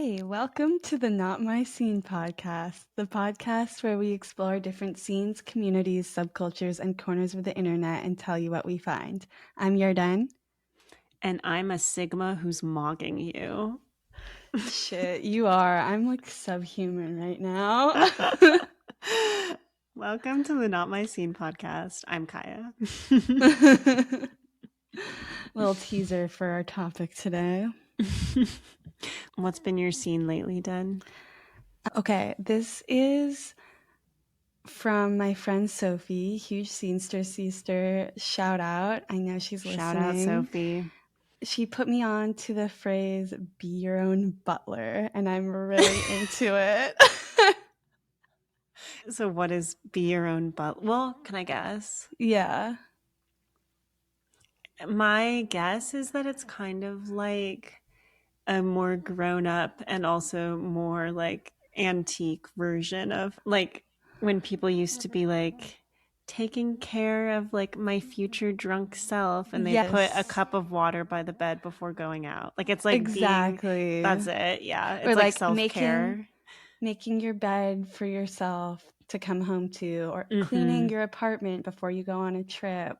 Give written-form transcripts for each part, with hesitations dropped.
Hey, welcome to the Not My Scene podcast, the podcast where we explore different scenes, communities, subcultures, and corners of the internet and tell you what we find. I'm Yarden. And I'm a Sigma who's mogging you. Shit, you are. I'm like subhuman right now. Welcome to the Not My Scene podcast. I'm Kaya. Little teaser for our topic today. What's been your scene lately, Den? Okay, this is from my friend Sophie, huge scenester sister. Shout out. I know she's listening. Shout out, Sophie. She put me on to the phrase "be your own butler," and I'm really into it. So what is be your own butler? Well, can I guess? Yeah. My guess is that it's kind of like a more grown up and also more like antique version of like when people used to be like taking care of like my future drunk self and they put a cup of water by the bed before going out. Like it's like exactly. That's it. Yeah. It's or like self-care. Making your bed for yourself to come home to, or cleaning your apartment before you go on a trip.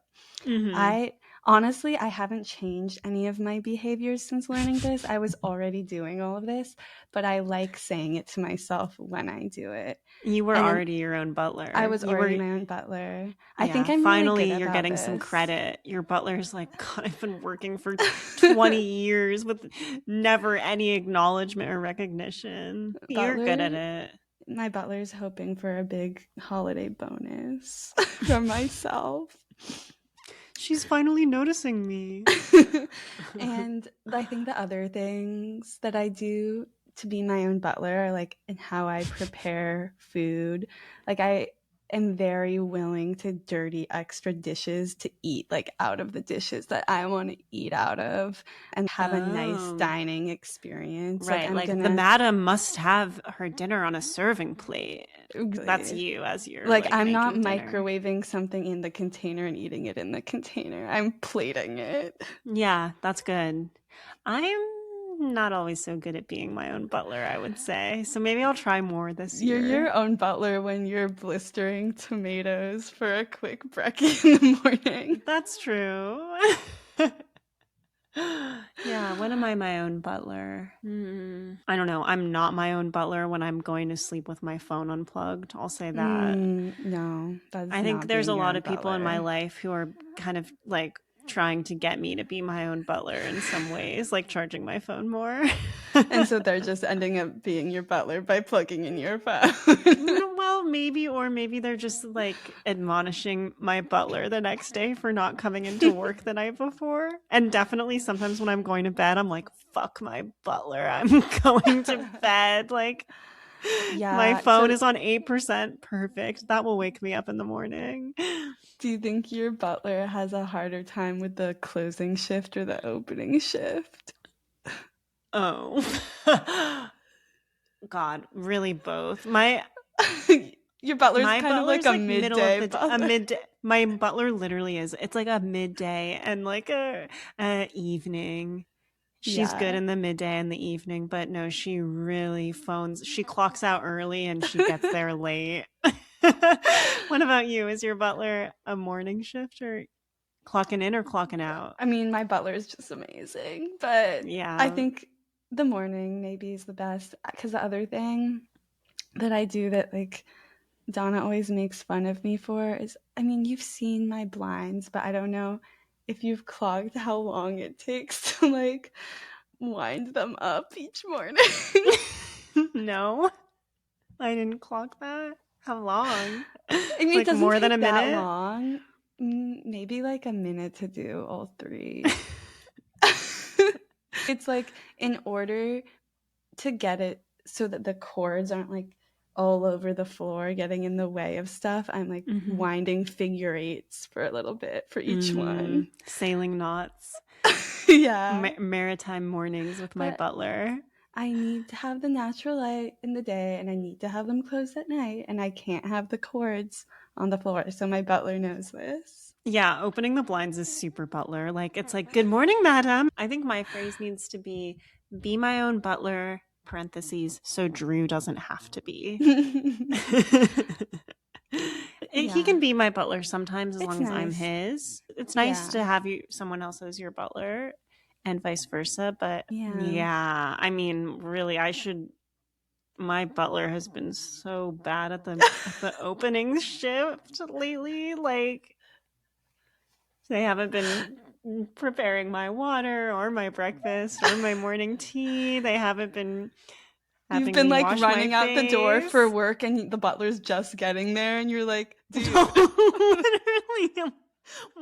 Honestly, I haven't changed any of my behaviors since learning this. I was already doing all of this, but I like saying it to myself when I do it. You were already your own butler. I was already my own butler. Yeah, I think I'm finally really good you're about getting this. some credit. Your butler's like, God, I've been working for 20 years with never any acknowledgement or recognition. You're good at it. My butler's hoping for a big holiday bonus from myself. She's finally noticing me. And I think the other things that I do to be my own butler are like in how I prepare food. Like I am very willing to dirty extra dishes to eat like out of the dishes that I want to eat out of and have a nice dining experience. Right, like the madam must have her dinner on a serving plate. That's you as you're like I'm not microwaving something in the container and eating it in the container. I'm plating it. Yeah, that's good. I'm not always so good at being my own butler, I would say. So maybe I'll try more this year. You're your own butler when you're blistering tomatoes for a quick brekkie in the morning. That's true. Yeah, when am I my own butler? I don't know. I'm not my own butler when I'm going to sleep with my phone unplugged. I'll say that. No, that's I think there's a lot of people butler. in my life who are kind of like trying to get me to be my own butler in some ways, like charging my phone more. And so they're just ending up being your butler by plugging in your phone. Well, maybe they're just like admonishing my butler the next day for not coming into work the night before. And definitely sometimes when I'm going to bed, I'm like, fuck my butler. I'm going to bed. Like, yeah, my phone is on 8%. Perfect. That will wake me up in the morning. Do you think your butler has a harder time with the closing shift or the opening shift? Oh. God, really both. Your butler's kind of like a midday butler. My butler literally is. It's like a midday and like a evening. She's good in the midday and the evening, but no, she really phones. She clocks out early and she gets there late. What about you? Is your butler a morning shift or clocking in or clocking out? I mean, my butler is just amazing, but yeah, I think the morning maybe is the best, because the other thing that I do that like Donna always makes fun of me for is, I mean, you've seen my blinds, but I don't know if you've clocked how long it takes to like wind them up each morning. No, I didn't clock that. How long? I mean, like it doesn't more take than a that minute. Long. Maybe like a minute to do all three. It's like in order to get it so that the cords aren't like all over the floor getting in the way of stuff, I'm like winding figure eights for a little bit for each one. Sailing knots. Yeah. Maritime mornings with my butler. I need to have the natural light in the day and I need to have them closed at night, and I can't have the cords on the floor. So my butler knows this. Yeah, opening the blinds is super butler. Like, it's like, good morning, madam. I think my phrase needs to be my own butler, parentheses, so Drew doesn't have to be. He Yeah. can be my butler sometimes as It's long as I'm nice. his. It's nice Yeah. to have someone else as your butler and vice versa. But yeah, I mean, really, my butler has been so bad at the opening shift lately. Like, they haven't been preparing my water or my breakfast or my morning tea. They haven't been You've having been me like wash running my out the door face. for work and the butler's just getting there and you're like, dude. Literally,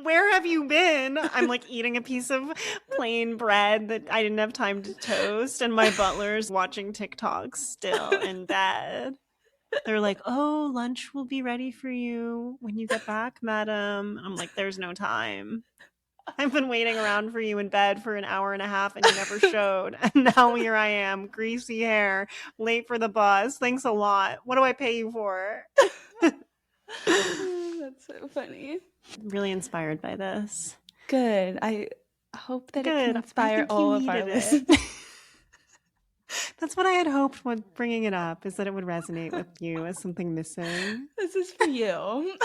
where have you been? I'm like eating a piece of plain bread that I didn't have time to toast, and my butler's watching TikToks still in bed. They're like, oh, lunch will be ready for you when you get back, madam. I'm like, there's no time. I've been waiting around for you in bed for an hour and a half and you never showed. And now here I am, greasy hair, late for the bus. Thanks a lot. What do I pay you for? That's so funny. Really inspired by this. Good. I hope that it can I inspire think all you of our needed listeners. it. That's what I had hoped when bringing it up, is that it would resonate with you as something missing. This is for you.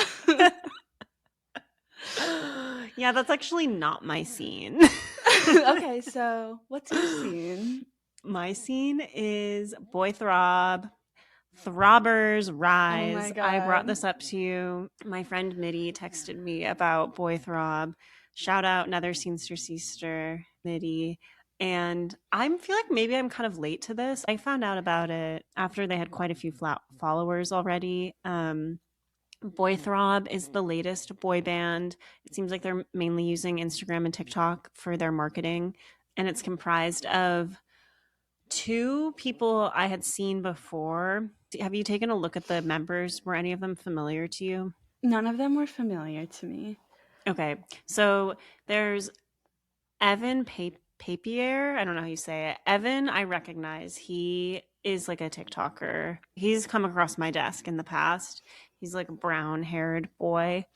Yeah, that's actually not my scene. Okay, so what's your scene? My scene is boy throb. Throbbers rise. Oh my God. I brought this up to you. My friend Mitty texted me about boy throb. Shout out another Scenester sister, Mitty. And I feel like maybe I'm kind of late to this. I found out about it after they had quite a few followers already. Boy Throb is the latest boy band. It seems like they're mainly using Instagram and TikTok for their marketing. And it's comprised of two people I had seen before. Have you taken a look at the members? Were any of them familiar to you? None of them were familiar to me. Okay. So there's Evan Papier. I don't know how you say it. Evan, I recognize. He is like a TikToker. He's come across my desk in the past. He's like a brown-haired boy.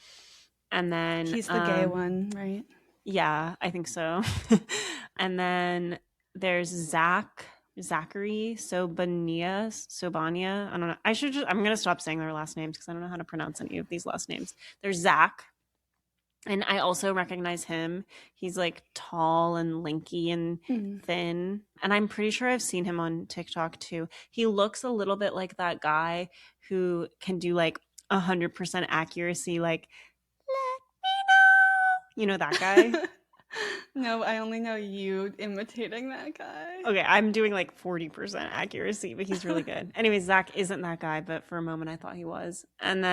And then he's the gay one, right? Yeah, I think so. And then there's Zachary Sobania. I don't know. I'm going to stop saying their last names because I don't know how to pronounce any of these last names. There's Zach. And I also recognize him. He's like tall and lanky and thin. And I'm pretty sure I've seen him on TikTok too. He looks a little bit like that guy who can do like 100% accuracy, like, let me know. You know that guy? No, I only know you imitating that guy. Okay, I'm doing like 40% accuracy, but he's really good. Anyway, Zach isn't that guy, but for a moment I thought he was. And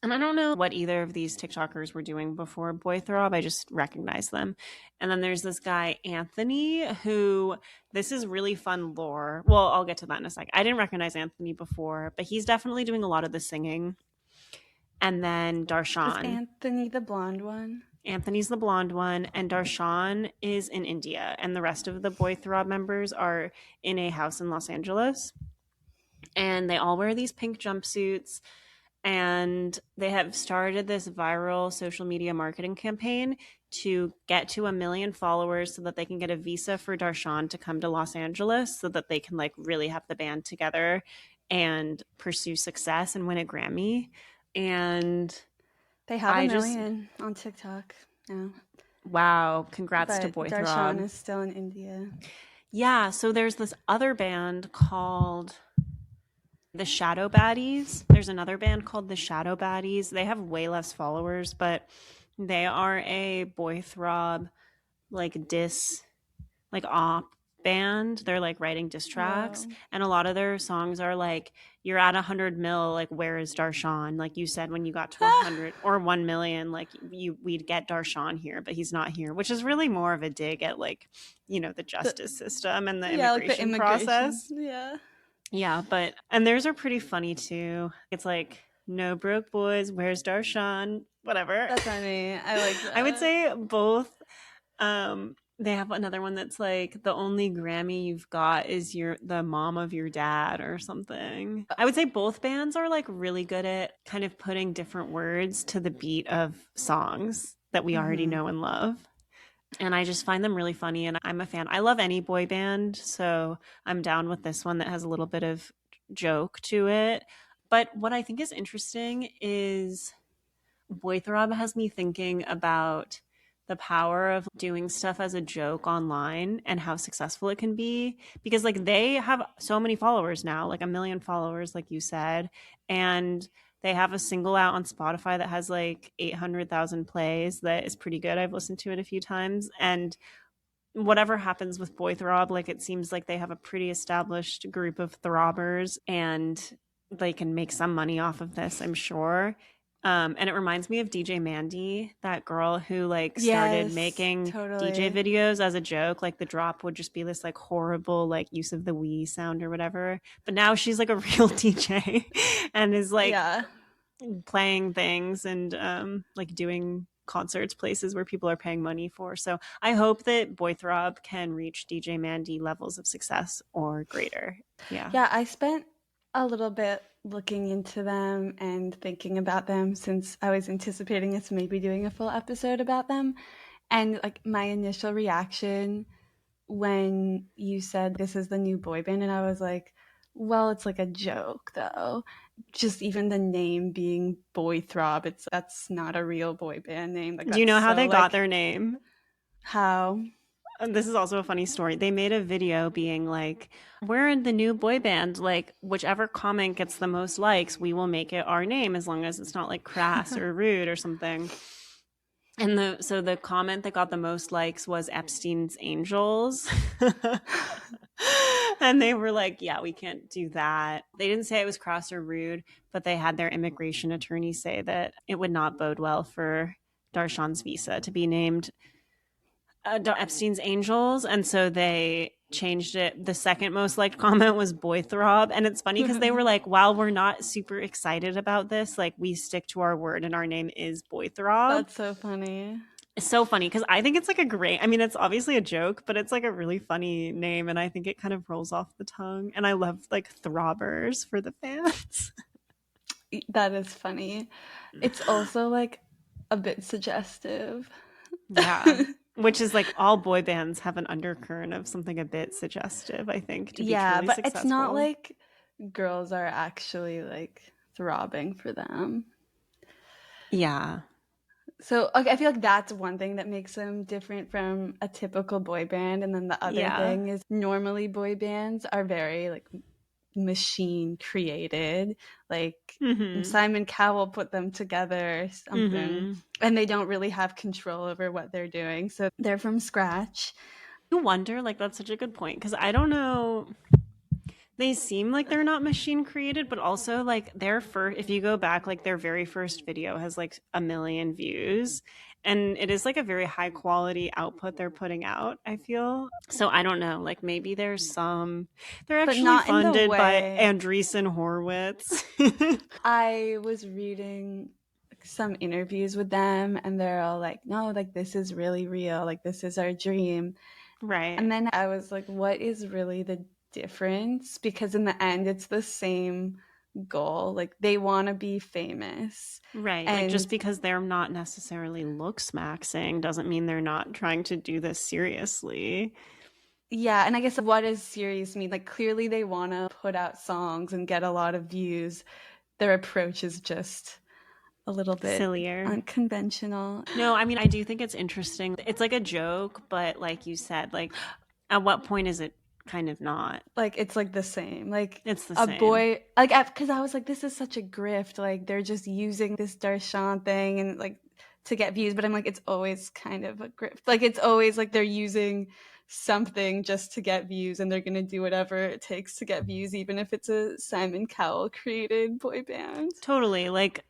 I don't know what either of these TikTokers were doing before Boy Throb. I just recognize them. And then there's this guy, Anthony, who, this is really fun lore. Well, I'll get to that in a sec. I didn't recognize Anthony before, but he's definitely doing a lot of the singing. And then Darshan. Is Anthony the blonde one? Anthony's the blonde one, and Darshan is in India, and the rest of the Boy Throb members are in a house in Los Angeles. And they all wear these pink jumpsuits, and they have started this viral social media marketing campaign to get to 1 million followers so that they can get a visa for Darshan to come to Los Angeles so that they can like really have the band together and pursue success and win a Grammy. And they have 1 million on TikTok now. Wow, congrats to Boy Throb. Darshan is still in India. Yeah, so there's this other band called the Shadow Baddies. There's another band called the Shadow Baddies. They have way less followers, but they are a Boy Throb like op band. They're like writing diss tracks. Wow. And a lot of their songs are like, you're at 100 mil, like where is Darshan? Like you said, when you got to 100 or 1 million, like we'd get Darshan here, but he's not here, which is really more of a dig at like, you know, the justice system and the immigration process. Yeah, and theirs are pretty funny too. It's like, no broke boys, where's Darshan? Whatever. That's funny. I like that. I would say both. They have another one that's like, the only Grammy you've got is the mom of your dad or something. I would say both bands are like really good at kind of putting different words to the beat of songs that we already know and love. And I just find them really funny, and I'm a fan. I love any boy band, so I'm down with this one that has a little bit of joke to it. But what I think is interesting is Boythrob has me thinking about the power of doing stuff as a joke online and how successful it can be, because like they have so many followers now, like 1 million followers like you said, and they have a single out on Spotify that has like 800,000 plays that is pretty good. I've listened to it a few times, and whatever happens with Boythrob, like it seems like they have a pretty established group of throbbers and they can make some money off of this, I'm sure. And it reminds me of DJ Mandy, that girl who like started Yes, making DJ totally. videos as a joke. Like the drop would just be this like horrible like use of the Wii sound or whatever. But now she's like a real DJ and is like Yeah. playing things and like doing concerts places where people are paying money for. So I hope that Boythrob can reach DJ Mandy levels of success or greater. Yeah. Yeah, I spent a little bit looking into them and thinking about them since I was anticipating us maybe doing a full episode about them. And like my initial reaction when you said this is the new boy band, and I was like, well, it's like a joke though. Just even the name being Boy Throb, that's not a real boy band name. Like Do you that's know how so they got like their name? how And this is also a funny story. They made a video being like, we're in the new boy band. Like, whichever comment gets the most likes, we will make it our name as long as it's not like crass or rude or something. And the comment that got the most likes was Epstein's Angels. And they were like, yeah, we can't do that. They didn't say it was crass or rude, but they had their immigration attorney say that it would not bode well for Darshan's visa to be named Epstein's Angels. And so they changed it. The second most liked comment was Boy Throb. And it's funny because they were like, while we're not super excited about this, like we stick to our word and our name is Boy Throb. that's so funny. It's so funny because I think it's like a great, I mean, it's obviously a joke, but it's like a really funny name. And I think it kind of rolls off the tongue. And I love like throbbers for the fans. That is funny. It's also like a bit suggestive. Yeah. Which is like all boy bands have an undercurrent of something a bit suggestive, I think, to be Yeah, truly but it's not successful. like girls are actually like throbbing for them. Yeah. So okay, I feel like that's one thing that makes them different from a typical boy band. And then the other Yeah. thing is normally boy bands are very like machine created. Like Mm-hmm. Simon Cowell put them together or something. Mm-hmm. And they don't really have control over what they're doing. So they're from scratch. You wonder, like, that's such a good point because I don't know. They seem like they're not machine created, but also like their first, if you go back, like their very first video has like 1 million views. And it is like a very high quality output they're putting out, I feel. So I don't know. Like maybe they're But actually not in the funded by way Andreessen Horowitz. I was reading some interviews with them and they're all like, no, like this is really real. Like this is our dream. Right. And then I was like, what is really the difference? Because in the end, it's the same goal. Like they want to be famous. Right. Like just And because they're not necessarily looksmaxxing doesn't mean they're not trying to do this seriously. yeah, and I guess what does serious mean? Like clearly they want to put out songs and get a lot of views. Their approach is just a little bit Sillier. unconventional. No, I mean I do think it's interesting. It's like a joke, but like you said, like at what point is it kind of not? Like it's like the same. Like It's the a same. boy, like because I was like, this is such a grift. Like they're just using this Darshan thing and like to get views. But I'm like, it's always kind of a grift. Like it's always like they're using something just to get views, and they're gonna do whatever it takes to get views, even if it's a Simon Cowell created boy band. Totally. Like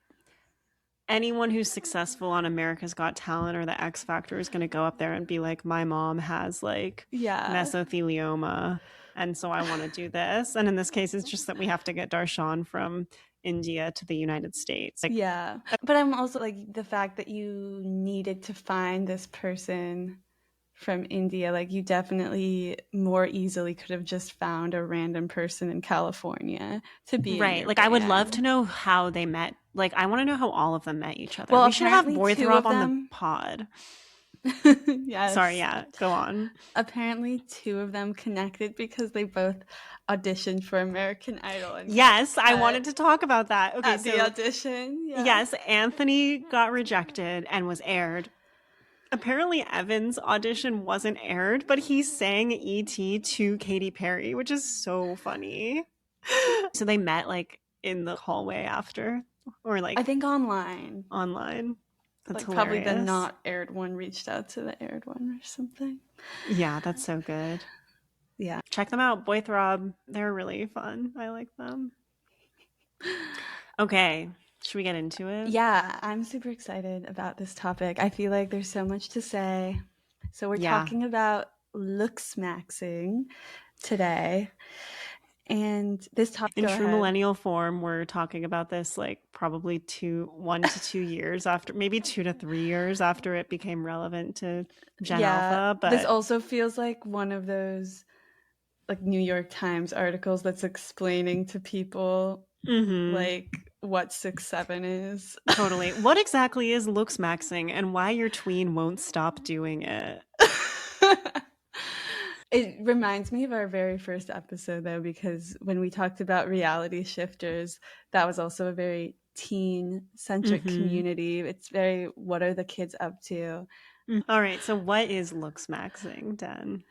anyone who's successful on America's Got Talent or the X Factor is going to go up there and be like, my mom has like Yeah. mesothelioma. And so I want to do this. And in this case, it's just that we have to get Darshan from India to the United States. Like, Yeah. But I'm also like the fact that you needed to find this person from India, like you definitely more easily could have just found a random person in California to be in right. your Like, I would love to band. know how they met. Like, I want to know how all of them met each other. Well, We should have apparently two Boythrob of on the them, pod. Sorry, Yes. yeah, go on. Apparently, two of them connected because they both auditioned for American Idol and got Yes, I cut wanted to talk about that. Okay, at the so audition. Yeah. yes, Anthony got rejected and was aired. Apparently, Evan's audition wasn't aired, but he sang E.T. to Katy Perry, which is so funny. So they met like in the hallway after, or I like think online. online. That's Like probably the hilarious. not aired one reached out to the aired one or something. Yeah, that's so good. Yeah. Check them out, Boy Throb. They're really fun. I like them. Okay, should we get into it? Yeah, I'm super excited about this topic. I feel like there's so much to say. So we're Yeah. talking about looksmaxxing today. And this topic, In go true ahead. millennial form, we're talking about this like probably 1 to 2 years after, maybe 2 to 3 years after it became relevant to Gen Yeah, Alpha. this But also feels like one of those like New York Times articles that's explaining to people mhm, like what 6'7" is. totally. What exactly is looksmaxxing and why your tween won't stop doing it? It reminds me of our very first episode, though, because when we talked about reality shifters, that was also a very teen centric Mm-hmm. community. It's very, what are the kids up to? All right. So, what is looksmaxxing, Den?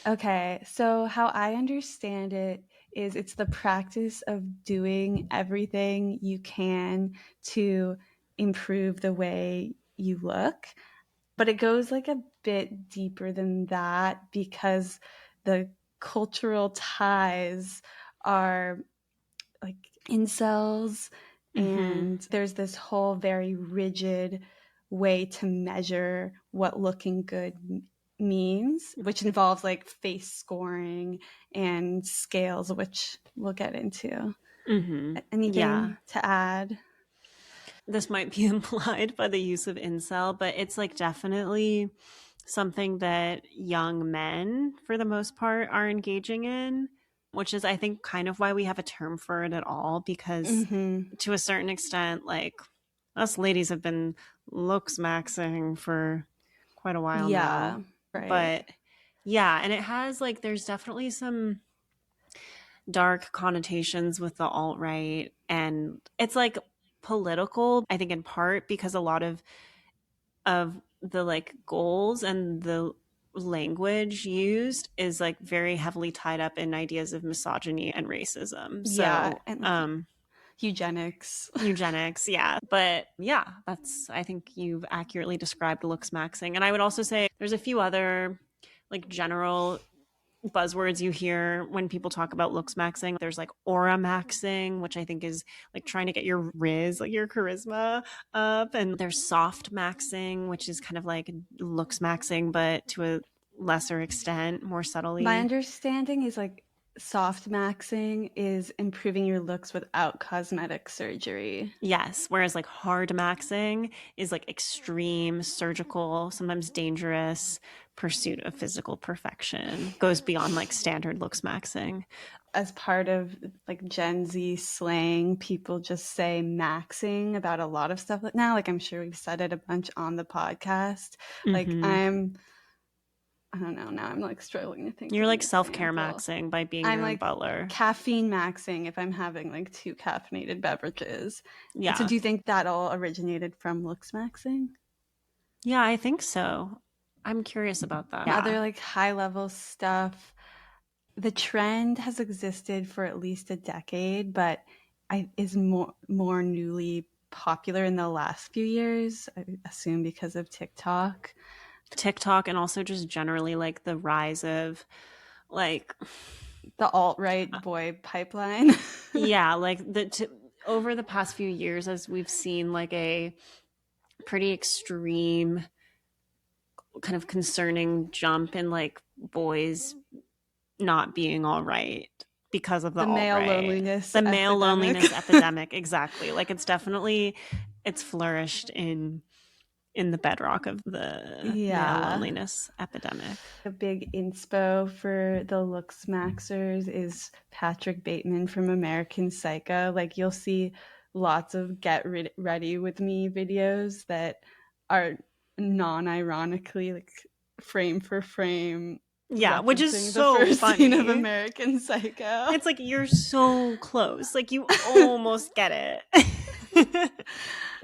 Okay, so how I understand it is it's the practice of doing everything you can to improve the way you look. But it goes like a bit deeper than that because the cultural ties are like incels, Mm-hmm. and there's this whole very rigid way to measure what looking good means, which involves like face scoring and scales, which we'll get into. Mm-hmm. Yeah. Anything to add? This might be implied by the use of incel, but it's like definitely something that young men, for the most part, are engaging in, which is, I think, kind of why we have a term for it at all, because Mm-hmm. to a certain extent, like us ladies have been looks maxing for quite a while Yeah, now. right. But yeah, and it has like, there's definitely some dark connotations with the alt right. And it's like political, I think, in part because a lot of the like goals and the language used is like very heavily tied up in ideas of misogyny and racism. Yeah, So, and like eugenics. eugenics, yeah. But yeah, that's, I think you've accurately described looks maxing. And I would also say there's a few other like general buzzwords you hear when people talk about looks maxing. There's like aura maxing, which I think is like trying to get your riz, like your charisma up. And there's soft maxing, which is kind of like looks maxing, but to a lesser extent, more My subtly. understanding is like soft maxing is improving your looks without cosmetic surgery. Yes. Whereas like hard maxing is like extreme, surgical, sometimes dangerous pursuit of physical perfection. Goes beyond like standard looks maxing. As part of like Gen Z slang, people just say maxing about a lot of stuff now. Like I'm sure we've said it a bunch on the podcast. Like Mm-hmm. I don't know, now I'm like struggling to think You're of an like self care example. maxing by being I'm your own like butler. caffeine maxing if I'm having like two caffeinated beverages. And so Yeah. do you think that all originated from looks maxing? Yeah, I think so. I'm curious about that. Yeah. Other like high level stuff, the trend has existed for at least a decade, but is more newly popular in the last few years. I assume because of TikTok. TikTok and also just generally like the rise of like The alt right boy pipeline. yeah, like over the past few years as we've seen like a pretty extreme kind of concerning jump in like boys not being all right because of the The alt male right. loneliness The male epidemic. loneliness epidemic, exactly. Like it's definitely it's flourished in the bedrock of the male Yeah. loneliness epidemic. A big inspo for the Looksmaxxers is Patrick Bateman from American Psycho. Like you'll see lots of ready with me videos that are non-ironically, like frame for frame, Yeah, which is referencing the so first scene of funny. American Psycho. It's like you're so close. Like you almost get it.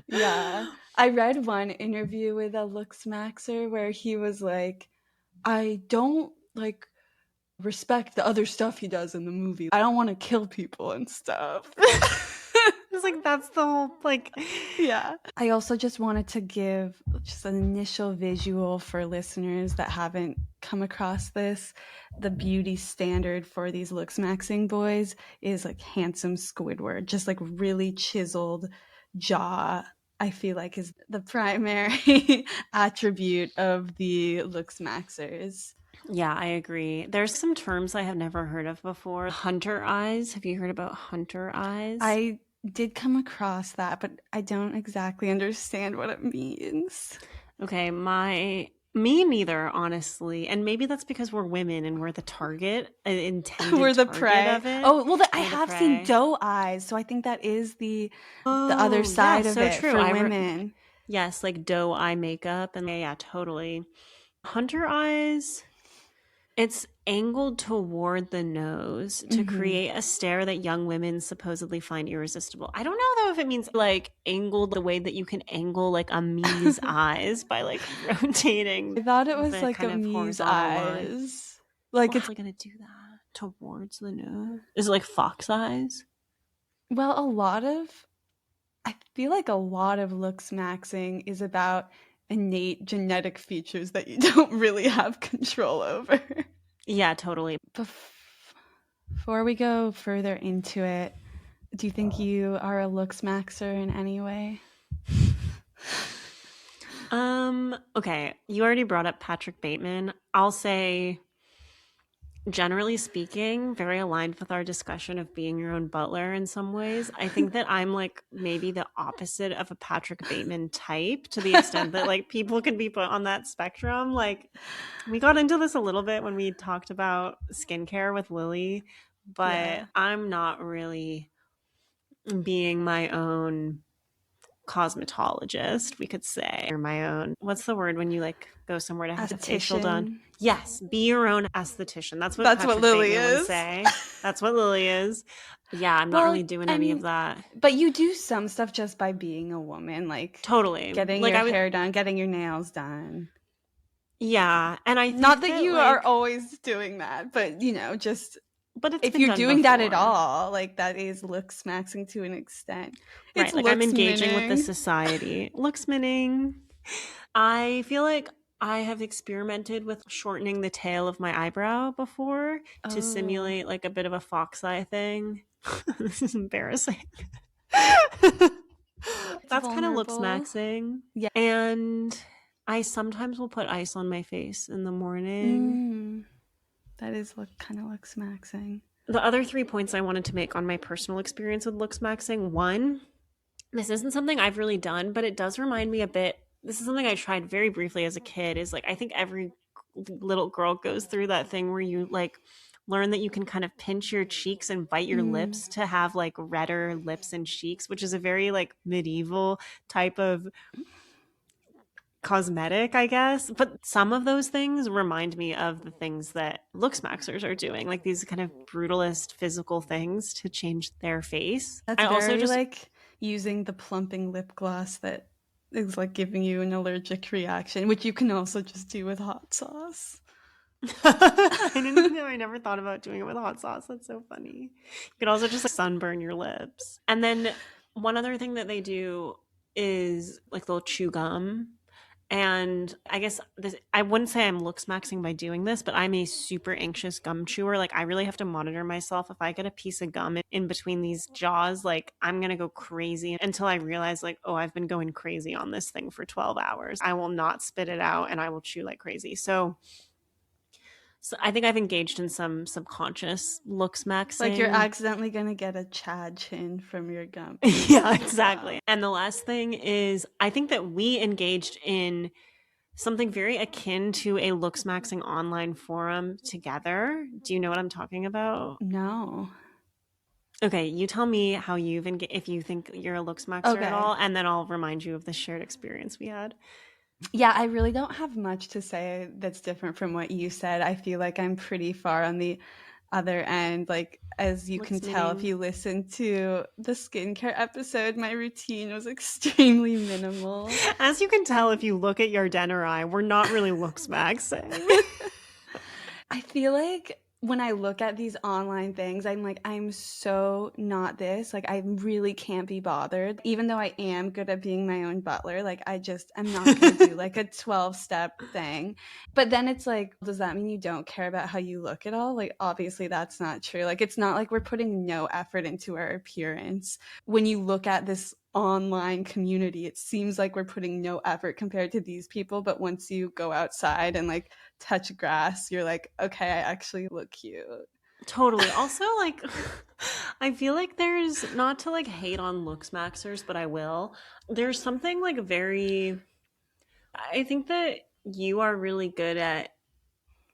Yeah. I read one interview with a Looksmaxxer where he was like, I don't like respect the other stuff he does in the movie. I don't want to kill people and stuff. It's like that's the whole like yeah. I also just wanted to give just an initial visual for listeners that haven't come across this. The beauty standard for these Looksmaxxing boys is like handsome Squidward, just like really chiseled jaw. I feel like is the primary attribute of the Looksmaxxers. Yeah, I agree. There's some terms I have never heard of before. Hunter eyes. Have you heard about hunter eyes? I did come across that, but I don't exactly understand what it means. Okay, me neither, honestly. And maybe that's because we're women and we're the target, intended we're the target prey. of it. Oh, well, I have seen doe eyes, so I think that is the other side of it for women. Yes, like doe eye makeup. And yeah, totally. Hunter eyes, it's angled toward the nose to create a stare that young women supposedly find irresistible. I don't know though if it means like angled the way that you can angle like a me's eyes by like rotating. I thought it was like a me's eyes. Like it's gonna do that towards the nose. Is it like fox eyes? Well, I feel like a lot of Looksmaxxing is about innate genetic features that you don't really have control over. Yeah, totally. Before we go further into it, do you think you are a Looksmaxxer in any way? Okay, you already brought up Patrick Bateman. I'll say, generally speaking, very aligned with our discussion of being your own butler in some ways. I think that I'm like maybe the opposite of a Patrick Bateman type to the extent that like people can be put on that spectrum. Like we got into this a little bit when we talked about skincare with Lily, but I'm not really being my own cosmetologist, we could say, or my own, what's the word when you like go somewhere to have a facial done? Yes, be your own esthetician. That's what Lily is. Would say. That's what Lily is. Yeah, I'm not really doing any of that. But you do some stuff just by being a woman, like totally getting like your hair done, getting your nails done. Yeah, and I think not that you are always doing that, but you know, just. But if you're doing that at all, like that is Looksmaxxing to an extent. Right, like I'm engaging with the society. Looksmaxxing. I feel like I have experimented with shortening the tail of my eyebrow before to simulate like a bit of a fox eye thing. This is embarrassing. That's kind of Looksmaxxing. Yeah. And I sometimes will put ice on my face in the morning. That is kind of Looksmaxxing. The other 3 points I wanted to make on my personal experience with Looksmaxxing. One, this isn't something I've really done, but it does remind me a bit. This is something I tried very briefly as a kid. Is like I think every little girl goes through that thing where you like learn that you can kind of pinch your cheeks and bite your lips to have like redder lips and cheeks, which is a very like medieval type of cosmetic, I guess. But some of those things remind me of the things that Looksmaxxers are doing, like these kind of brutalist physical things to change their face. That's also just like using the plumping lip gloss that is like giving you an allergic reaction, which you can also just do with hot sauce. I didn't know. I never thought about doing it with hot sauce. That's so funny. You could also just like sunburn your lips. And then one other thing that they do is like they'll chew gum. And I guess I wouldn't say I'm Looksmaxxing by doing this, but I'm a super anxious gum chewer. Like I really have to monitor myself. If I get a piece of gum in between these jaws, like I'm going to go crazy until I realize like, oh, I've been going crazy on this thing for 12 hours. I will not spit it out and I will chew like crazy. So I think I've engaged in some subconscious Looksmaxxing. Like you're accidentally going to get a Chad chin from your gum. Yeah, exactly. And the last thing is I think that we engaged in something very akin to a Looksmaxxing online forum together. Do you know what I'm talking about? No. Okay, you tell me how you've if you think you're a Looksmaxxer at all, and then I'll remind you of the shared experience we had. Yeah, I really don't have much to say that's different from what you said. I feel like I'm pretty far on the other end. Like, as you can tell, if Looksmitting. you listen to the skincare episode, my routine was extremely minimal. As you can tell And if you look at your Dennerai, we're not really looksmaxxing. I feel like when I look at these online things, I'm like, I'm so not this. Like, I really can't be bothered. Even though I am good at being my own butler, like, I'm not going to do like a 12-step thing. But then it's like, does that mean you don't care about how you look at all? Like, obviously, that's not true. Like, it's not like we're putting no effort into our appearance. When you look at this online community, it seems like we're putting no effort compared to these people. But once you go outside and like, touch grass, you're like, okay, I actually look cute. Totally. Also, like, I feel like there's not to like hate on looksmaxxers, but I will. There's something like very. I think that you are really good at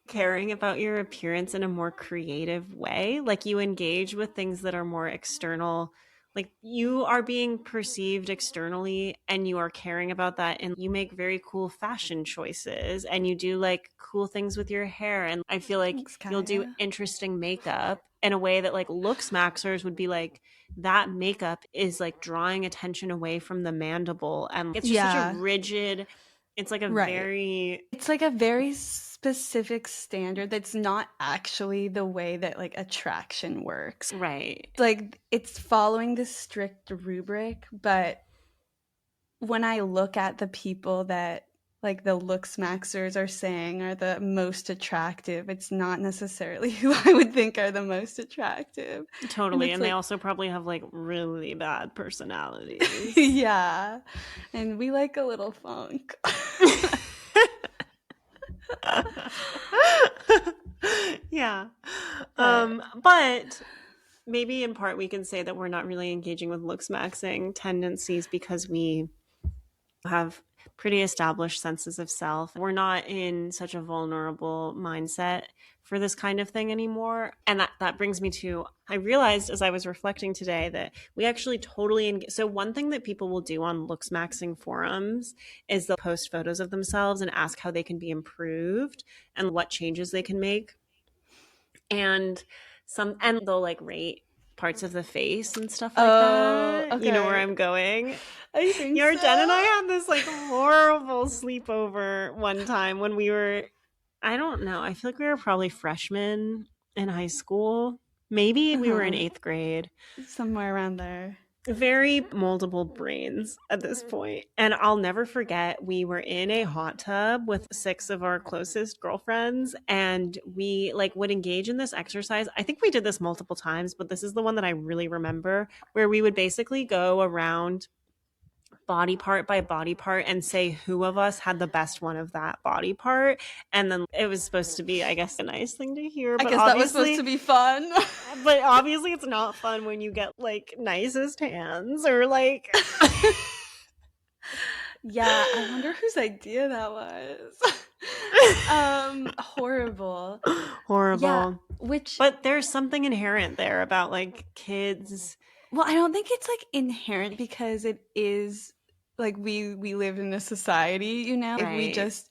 caring about your appearance in a more creative way. Like you engage with things that are more external. Like you are being perceived externally and you are caring about that. And you make very cool fashion choices and you do like cool things with your hair. And I feel like Thanks, you'll do Kaya. interesting makeup in a way that like looksmaxxers would be like, that makeup is like drawing attention away from the mandible. And it's just such a Yeah, rigid, it's like a right. very It's like a very specific standard that's not actually the way that like attraction works. right. Like it's following this strict rubric, but when I look at the people that like the looksmaxers are saying are the most attractive, it's not necessarily who I would think are the most attractive. And Totally. it's And they like, also probably have like really bad personalities. yeah. And we like a little funk. Yeah. But But maybe in part we can say that we're not really engaging with looks maxing tendencies because we have pretty established senses of self. We're not in such a vulnerable mindset for this kind of thing anymore. And that brings me to I realized as I was reflecting today that we actually totally so one thing that people will do on looks maxing forums is they'll post photos of themselves and ask how they can be improved and what changes they can make. And they'll like rate parts of the face and stuff like oh, that. You know where okay. I'm going? I think Your Den and I so. had this like horrible sleepover one time when we were, I don't know, I feel like we were probably freshmen in high school. Maybe we were in Uh-huh. eighth grade. Somewhere around there. Very moldable brains at this point. And I'll never forget, we were in a hot tub with six of our closest girlfriends, and we like would engage in this exercise. I think we did this multiple times, but this is the one that I really remember, where we would basically go around body part by body part and say who of us had the best one of that body part. And then it was supposed to be, I guess, a nice thing to hear, I guess that was supposed to be fun. but obviously it's not fun when you get like nicest hands or like Yeah, I wonder whose idea that was. Horrible. Yeah, horrible. which But there's something inherent there about like kids. well, I don't think it's like inherent because it is like we live in a society, you know. If we Right. just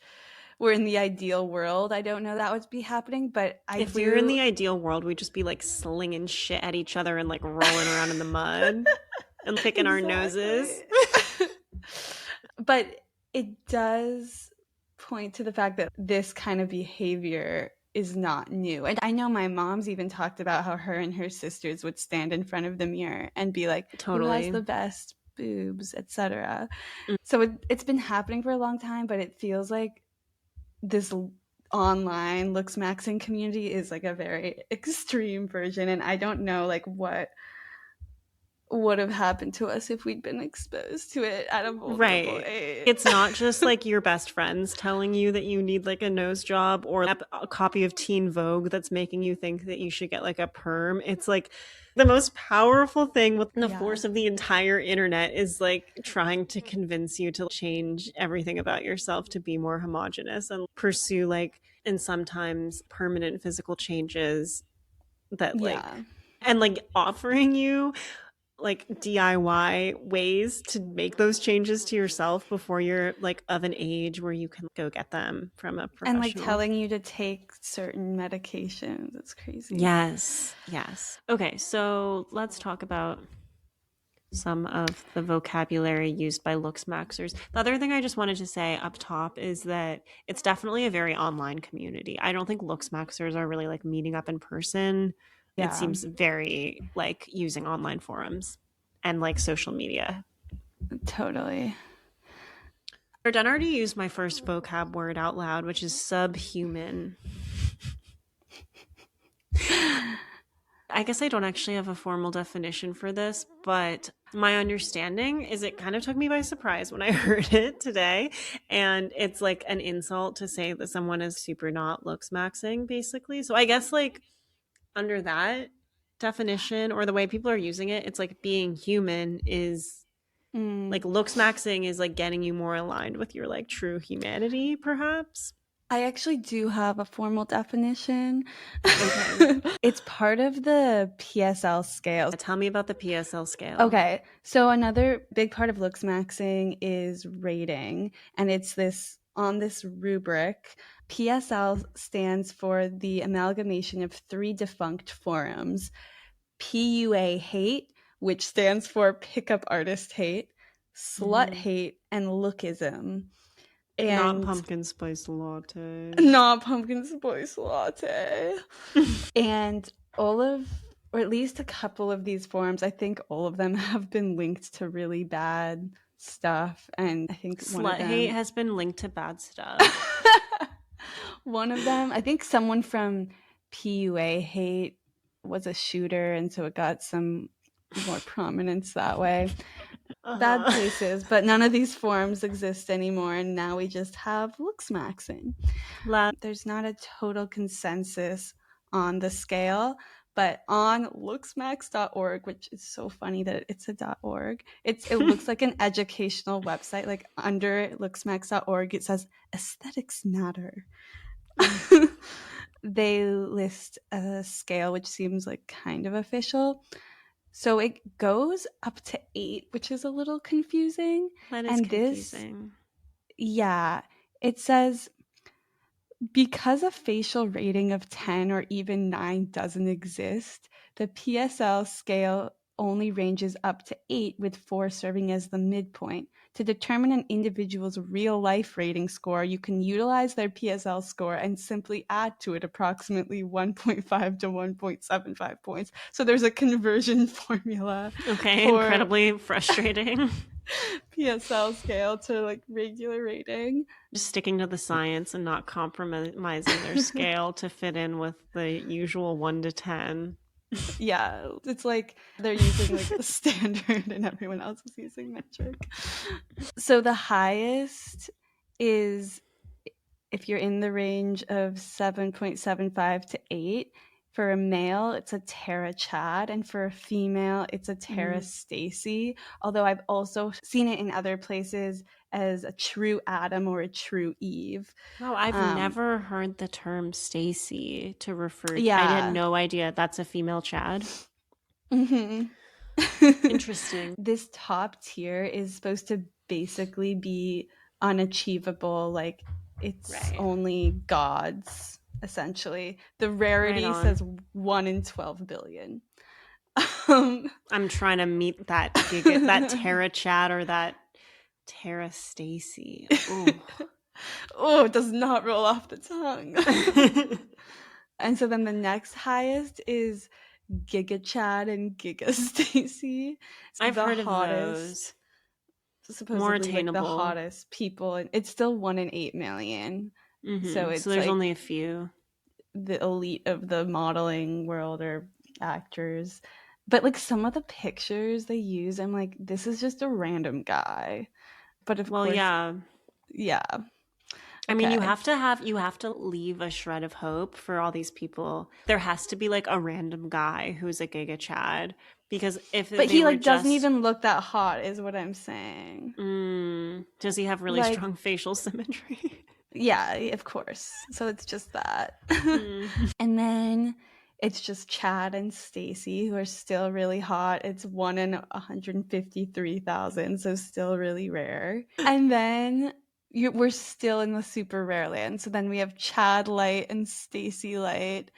were in the ideal world, I don't know that would be happening, but I If we were in do the ideal world, we'd just be like slinging shit at each other and like rolling around in the mud and picking our noses. exactly. But it does point to the fact that this kind of behavior is not new. And I know my mom's even talked about how her and her sisters would stand in front of the mirror and be like, who has Totally. the best boobs, etc. Mm. So it's been happening for a long time, but it feels like this online looks maxing community is like a very extreme version. And I don't know like what would have happened to us if we'd been exposed to it at a vulnerable Right. age. It's not just like your best friends telling you that you need like a nose job or a copy of Teen Vogue that's making you think that you should get like a perm. It's like the most powerful thing with the Yeah. force of the entire internet is like trying to convince you to change everything about yourself to be more homogenous and pursue like and sometimes permanent physical changes that like Yeah. and like offering you like DIY ways to make those changes to yourself before you're like of an age where you can go get them from a And like professional. telling you to take certain medications. It's crazy. Yes. Okay, so let's talk about some of the vocabulary used by Looksmaxxers. The other thing I just wanted to say up top is that it's definitely a very online community. I don't think Looksmaxxers are really like meeting up in person. It Yeah, seems very like using online forums and like social media. totally. Done already used my first vocab word out loud, which is subhuman. I guess I don't actually have a formal definition for this, but my understanding is it kind of took me by surprise when I heard it today. And it's like an insult to say that someone is super not looksmaxxing, basically. So I guess like under that definition or the way people are using it, it's like being human is like looksmaxxing is like getting you more aligned with your like true humanity, perhaps. I actually do have a formal definition. Okay. It's part of the PSL scale. Tell me about the PSL scale. Okay, so another big part of looksmaxxing is rating, and it's this on this rubric. PSL stands for the amalgamation of 3 defunct forums: PUA hate, which stands for pickup artist hate, slut hate, and lookism. Not pumpkin spice latte. Not pumpkin spice latte. And all of, or at least a couple of these forums, I think all of them have been linked to really bad stuff. And I think Slut hate has been linked to bad stuff. One of them, I think someone from PUA hate was a shooter, and so it got some more prominence that way. Bad places, but none of these forums exist anymore, and now we just have looksmaxxing. There's not a total consensus on the scale, but on looksmax.org, which is so funny that it's a .org, it looks like an educational website. Like under looksmax.org, it says aesthetics matter. They list a scale which seems like kind of official. So it goes up to 8, which is a little confusing. That is confusing. Yeah, it says because a facial rating of 10 or even 9 doesn't exist, the PSL scale only ranges up to 8, with 4 serving as the midpoint. To determine an individual's real-life rating score, you can utilize their PSL score and simply add to it approximately 1.5 to 1.75 points. So there's a conversion formula. Okay, incredibly frustrating. PSL scale to like regular rating. Just sticking to the science and not compromising their scale to fit in with the usual 1 to 10. Yeah, it's like they're using like the standard and everyone else is using metric. So the highest is if you're in the range of 7.75 to 8. For a male, it's a Tara Chad, and for a female, it's a Tara Stacy. Although I've also seen it in other places as a true Adam or a true Eve. Oh, I've never heard the term Stacy to refer to. Yeah. I had no idea that's a female Chad. Interesting. This top tier is supposed to basically be unachievable, like it's only gods, essentially. The rarity says 1 in 12 billion. I'm trying to meet that that Tara Chad or that Tara Stacy. Oh, it does not roll off the tongue. And so then the next highest is Giga Chad and Giga Stacy. I've heard of those. Supposedly more attainable. Like the hottest people, and it's still 1 in 8 million. So it's there's like only a few. The elite of the modeling world or actors. But like some of the pictures they use, I'm like, this is just a random guy. But of course, yeah. I mean, you have to leave a shred of hope for all these people. There has to be like a random guy who's a Giga Chad, because but he like doesn't even look that hot, is what I'm saying. Does he have really strong facial symmetry? Yeah, of course. So it's just that. And then It's just Chad and Stacy, who are still really hot. It's 1 in 153,000, so still really rare. And then we're still in the super rare land. So then we have Chad Light and Stacy Light,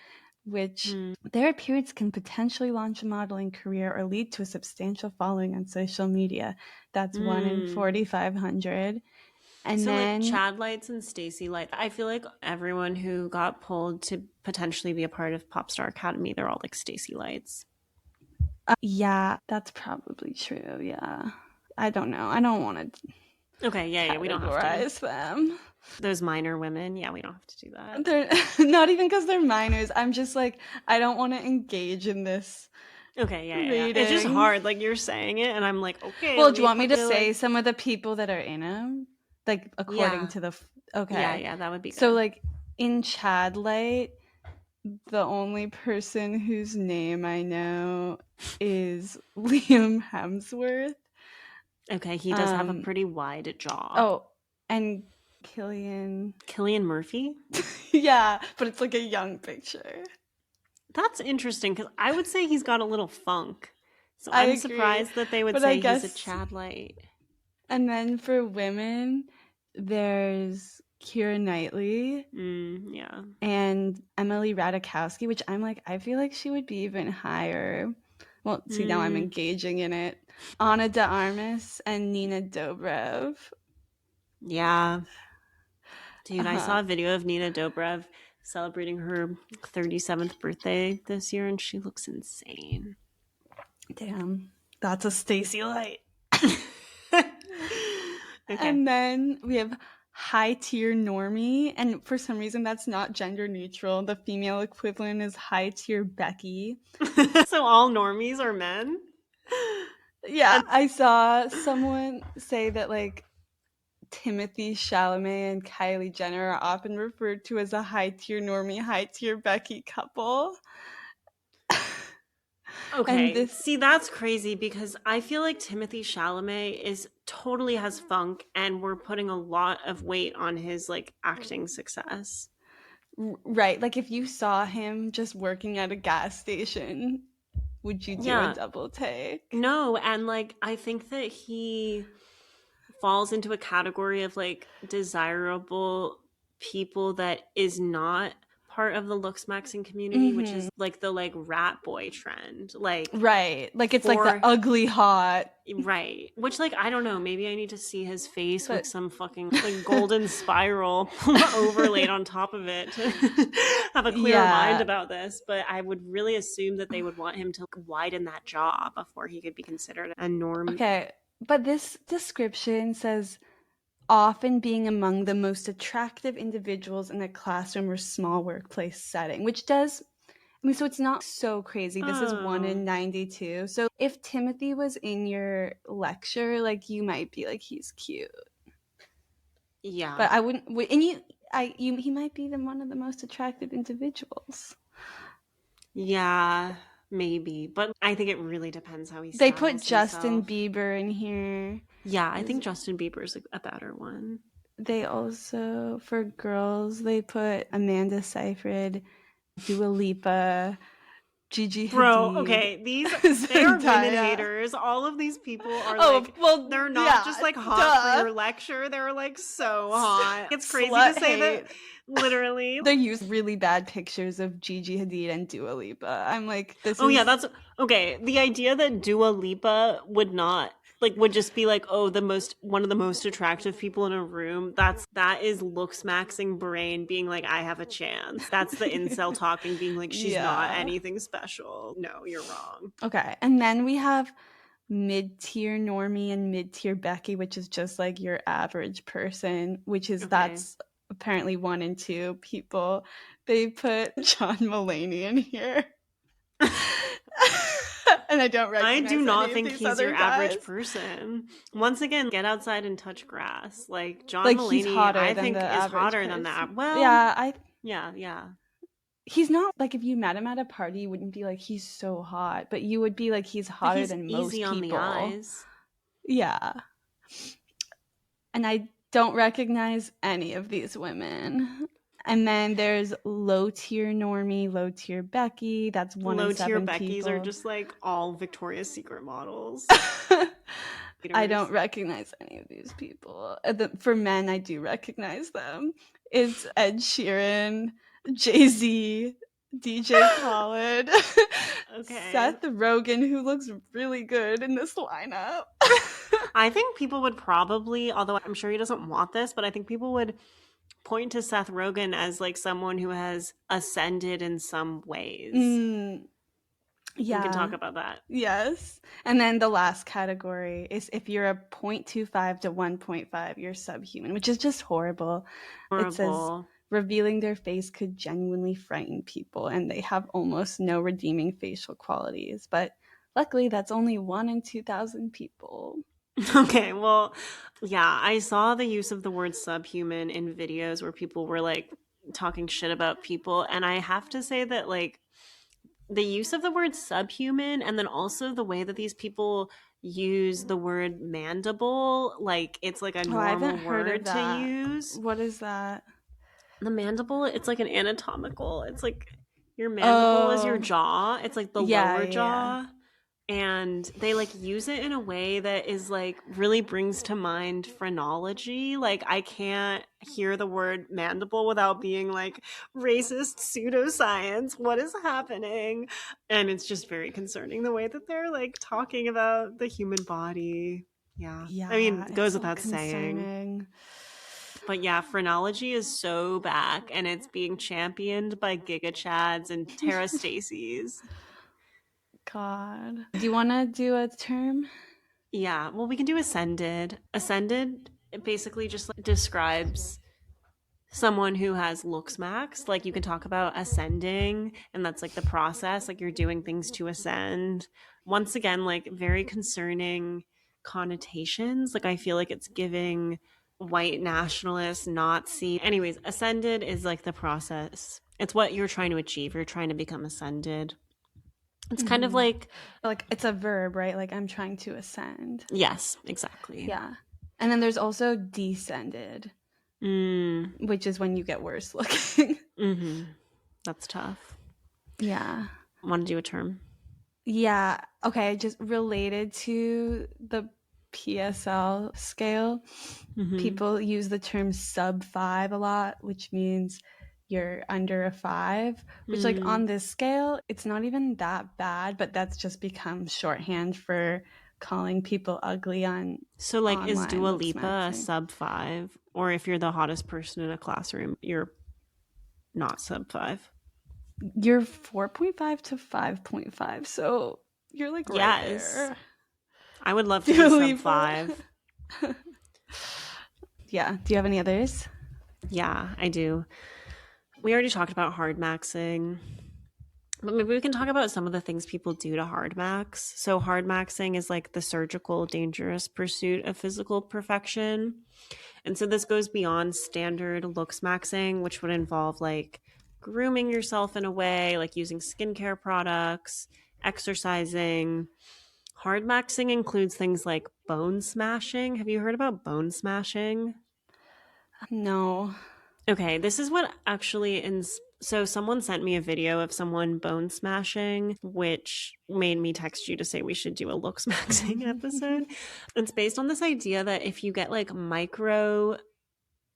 which their appearance can potentially launch a modeling career or lead to a substantial following on social media. That's 1 in 4,500. And so then like Chad Lights and Stacy Light, I feel like everyone who got pulled to potentially be a part of Popstar Academy, they're all like Stacy Lights. Yeah, that's probably true. Yeah, I don't know. I don't want to. Okay, yeah, we don't have to categorize them. Those minor women, yeah, we don't have to do that. They're not even because they're minors. I'm just like, I don't want to engage in this. Okay, yeah. It's just hard. Like you're saying it, and I'm like, okay. Well, do you want me to say some of the people that are in them? Like according to the okay. Yeah, that would be good. So like in Chad Light, the only person whose name I know is Liam Hemsworth. Okay, he does have a pretty wide jaw. Oh, and Cillian Murphy? Yeah, but it's like a young picture. That's interesting because I would say he's got a little funk. So I'm surprised that they would say he's a Chad Light. And then for women, there's Keira Knightley. Yeah. And Emily Ratajkowski, which I'm like, I feel like she would be even higher. Well, see, now I'm engaging in it. Ana de Armas and Nina Dobrev. Yeah. Dude, I saw a video of Nina Dobrev celebrating her 37th birthday this year, and she looks insane. Damn. That's a Stacy Light. Okay. And then we have high tier normie, and for some reason that's not gender neutral. The female equivalent is high tier Becky. So all normies are men? Yeah, I saw someone say that like Timothy Chalamet and Kylie Jenner are often referred to as a high tier normie, high tier Becky couple. Okay, see, that's crazy because I feel like Timothy Chalamet totally has funk, and we're putting a lot of weight on his like acting success. Right, like if you saw him just working at a gas station, would you do a double take? No, and like I think that he falls into a category of like desirable people that is not part of the looksmaxxing community, which is like the like rat boy trend, like right, like it's like the ugly hot, right, which like I don't know, maybe I need to see his face with some fucking like golden spiral overlaid on top of it to have a clear mind about this. But I would really assume that they would want him to widen that jaw before he could be considered a norm. Okay, but this description says often being among the most attractive individuals in a classroom or small workplace setting, which does, I mean, so it's not so crazy. This is 1 in 92. So if Timothy was in your lecture, like you might be like, he's cute. Yeah. But I wouldn't, and he might be one of the most attractive individuals. Yeah, maybe. But I think it really depends how he styles They put himself. Justin Bieber in here. Yeah, I think Justin Bieber's a better one. They also, for girls, they put Amanda Seyfried, Dua Lipa, Gigi Hadid. Bro, okay, they are women haters. All of these people are they're not just like hot for your lecture. They're like so hot. It's crazy to say that. Literally, they use really bad pictures of Gigi Hadid and Dua Lipa. I'm like, this. Yeah, that's okay. The idea that Dua Lipa would just be like, one of the most attractive people in a room. That is looksmaxxing brain being like, I have a chance. That's the incel talking, being like, she's not anything special. No, you're wrong. Okay, and then we have mid-tier normie and mid-tier Becky, which is just like your average person, which is that's apparently 1 and 2 people. They put John Mulaney in here. And I don't recognize. I do not think he's your average person. Once again, get outside and touch grass. Like John Mulaney, I think is hotter than that. Well, yeah. He's not like, if you met him at a party, you wouldn't be like, he's so hot, but you would be like, he's hotter than most people. Easy on the eyes. Yeah. And I don't recognize any of these women. And then there's low tier normie, low tier Becky. That's one in Low tier seven Beckys are people. just like all Victoria's Secret models. I don't recognize any of these people. For men, I do recognize them. It's Ed Sheeran, Jay-Z, DJ Khaled, Okay. Seth Rogen, who looks really good in this lineup. I think people would probably, although I'm sure he doesn't want this, but I think people would point to Seth Rogen as like someone who has ascended in some ways. Yeah. We can talk about that. Yes. And then the last category is if you're a 0.25 to 1.5, you're subhuman, which is just horrible. It says revealing their face could genuinely frighten people, and they have almost no redeeming facial qualities. But luckily, that's only 1 in 2,000 people. Okay, well, yeah, I saw the use of the word subhuman in videos where people were like talking shit about people, and I have to say that like the use of the word subhuman and then also the way that these people use the word mandible, like it's like a normal word to use. What is that? The mandible, it's like an anatomical, it's like your mandible is your jaw. It's like the lower jaw. And they like use it in a way that is like really brings to mind phrenology. Like I can't hear the word mandible without being like racist pseudoscience. What is happening? And it's just very concerning the way that they're like talking about the human body. Yeah. I mean, it goes without saying. But yeah, phrenology is so back and it's being championed by Giga Chads and Tara Staceys. God. Do you want to do a term? Yeah, well, we can do ascended. Ascended basically just like describes someone who has looksmaxxed. Like you can talk about ascending, and that's like the process, like you're doing things to ascend. Once again, like very concerning connotations. Like I feel like it's giving white nationalist, Nazi. Anyways, ascended is like the process. It's what you're trying to achieve. You're trying to become ascended. It's kind of like it's a verb, right? Like I'm trying to ascend. Yes, exactly. Yeah. And then there's also descended, which is when you get worse looking. That's tough. Yeah. Want to do a term? Yeah. Okay. Just related to the PSL scale, people use the term sub 5 a lot, which means you're under a 5, which like on this scale, it's not even that bad, but that's just become shorthand for calling people ugly on. So like is Dua Lipa a sub 5? Or if you're the hottest person in a classroom, you're not sub 5? You're 4.5 to 5.5, so you're like right there. I would love to be sub 5. Yeah. Do you have any others? Yeah, I do. We already talked about hard maxing, but maybe we can talk about some of the things people do to hard max. So hard maxing is like the surgical, dangerous pursuit of physical perfection. And so this goes beyond standard looksmaxxing, which would involve like grooming yourself in a way, like using skincare products, exercising. Hard maxing includes things like bone smashing. Have you heard about bone smashing? No. Okay, this is what actually so someone sent me a video of someone bone smashing, which made me text you to say we should do a looksmaxxing episode. It's based on this idea that if you get like micro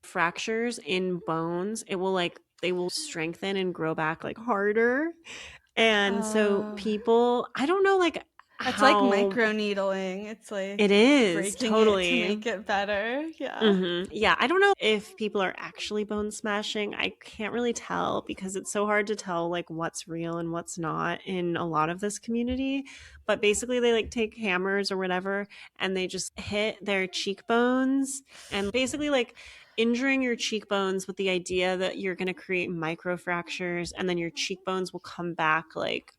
fractures in bones, it will like they will strengthen and grow back like harder. And so people, I don't know, like it's like micro needling. It's like it is totally to make it better. Yeah. Yeah. I don't know if people are actually bone smashing. I can't really tell because it's so hard to tell like what's real and what's not in a lot of this community. But basically they like take hammers or whatever and they just hit their cheekbones and basically like injuring your cheekbones with the idea that you're going to create micro fractures and then your cheekbones will come back like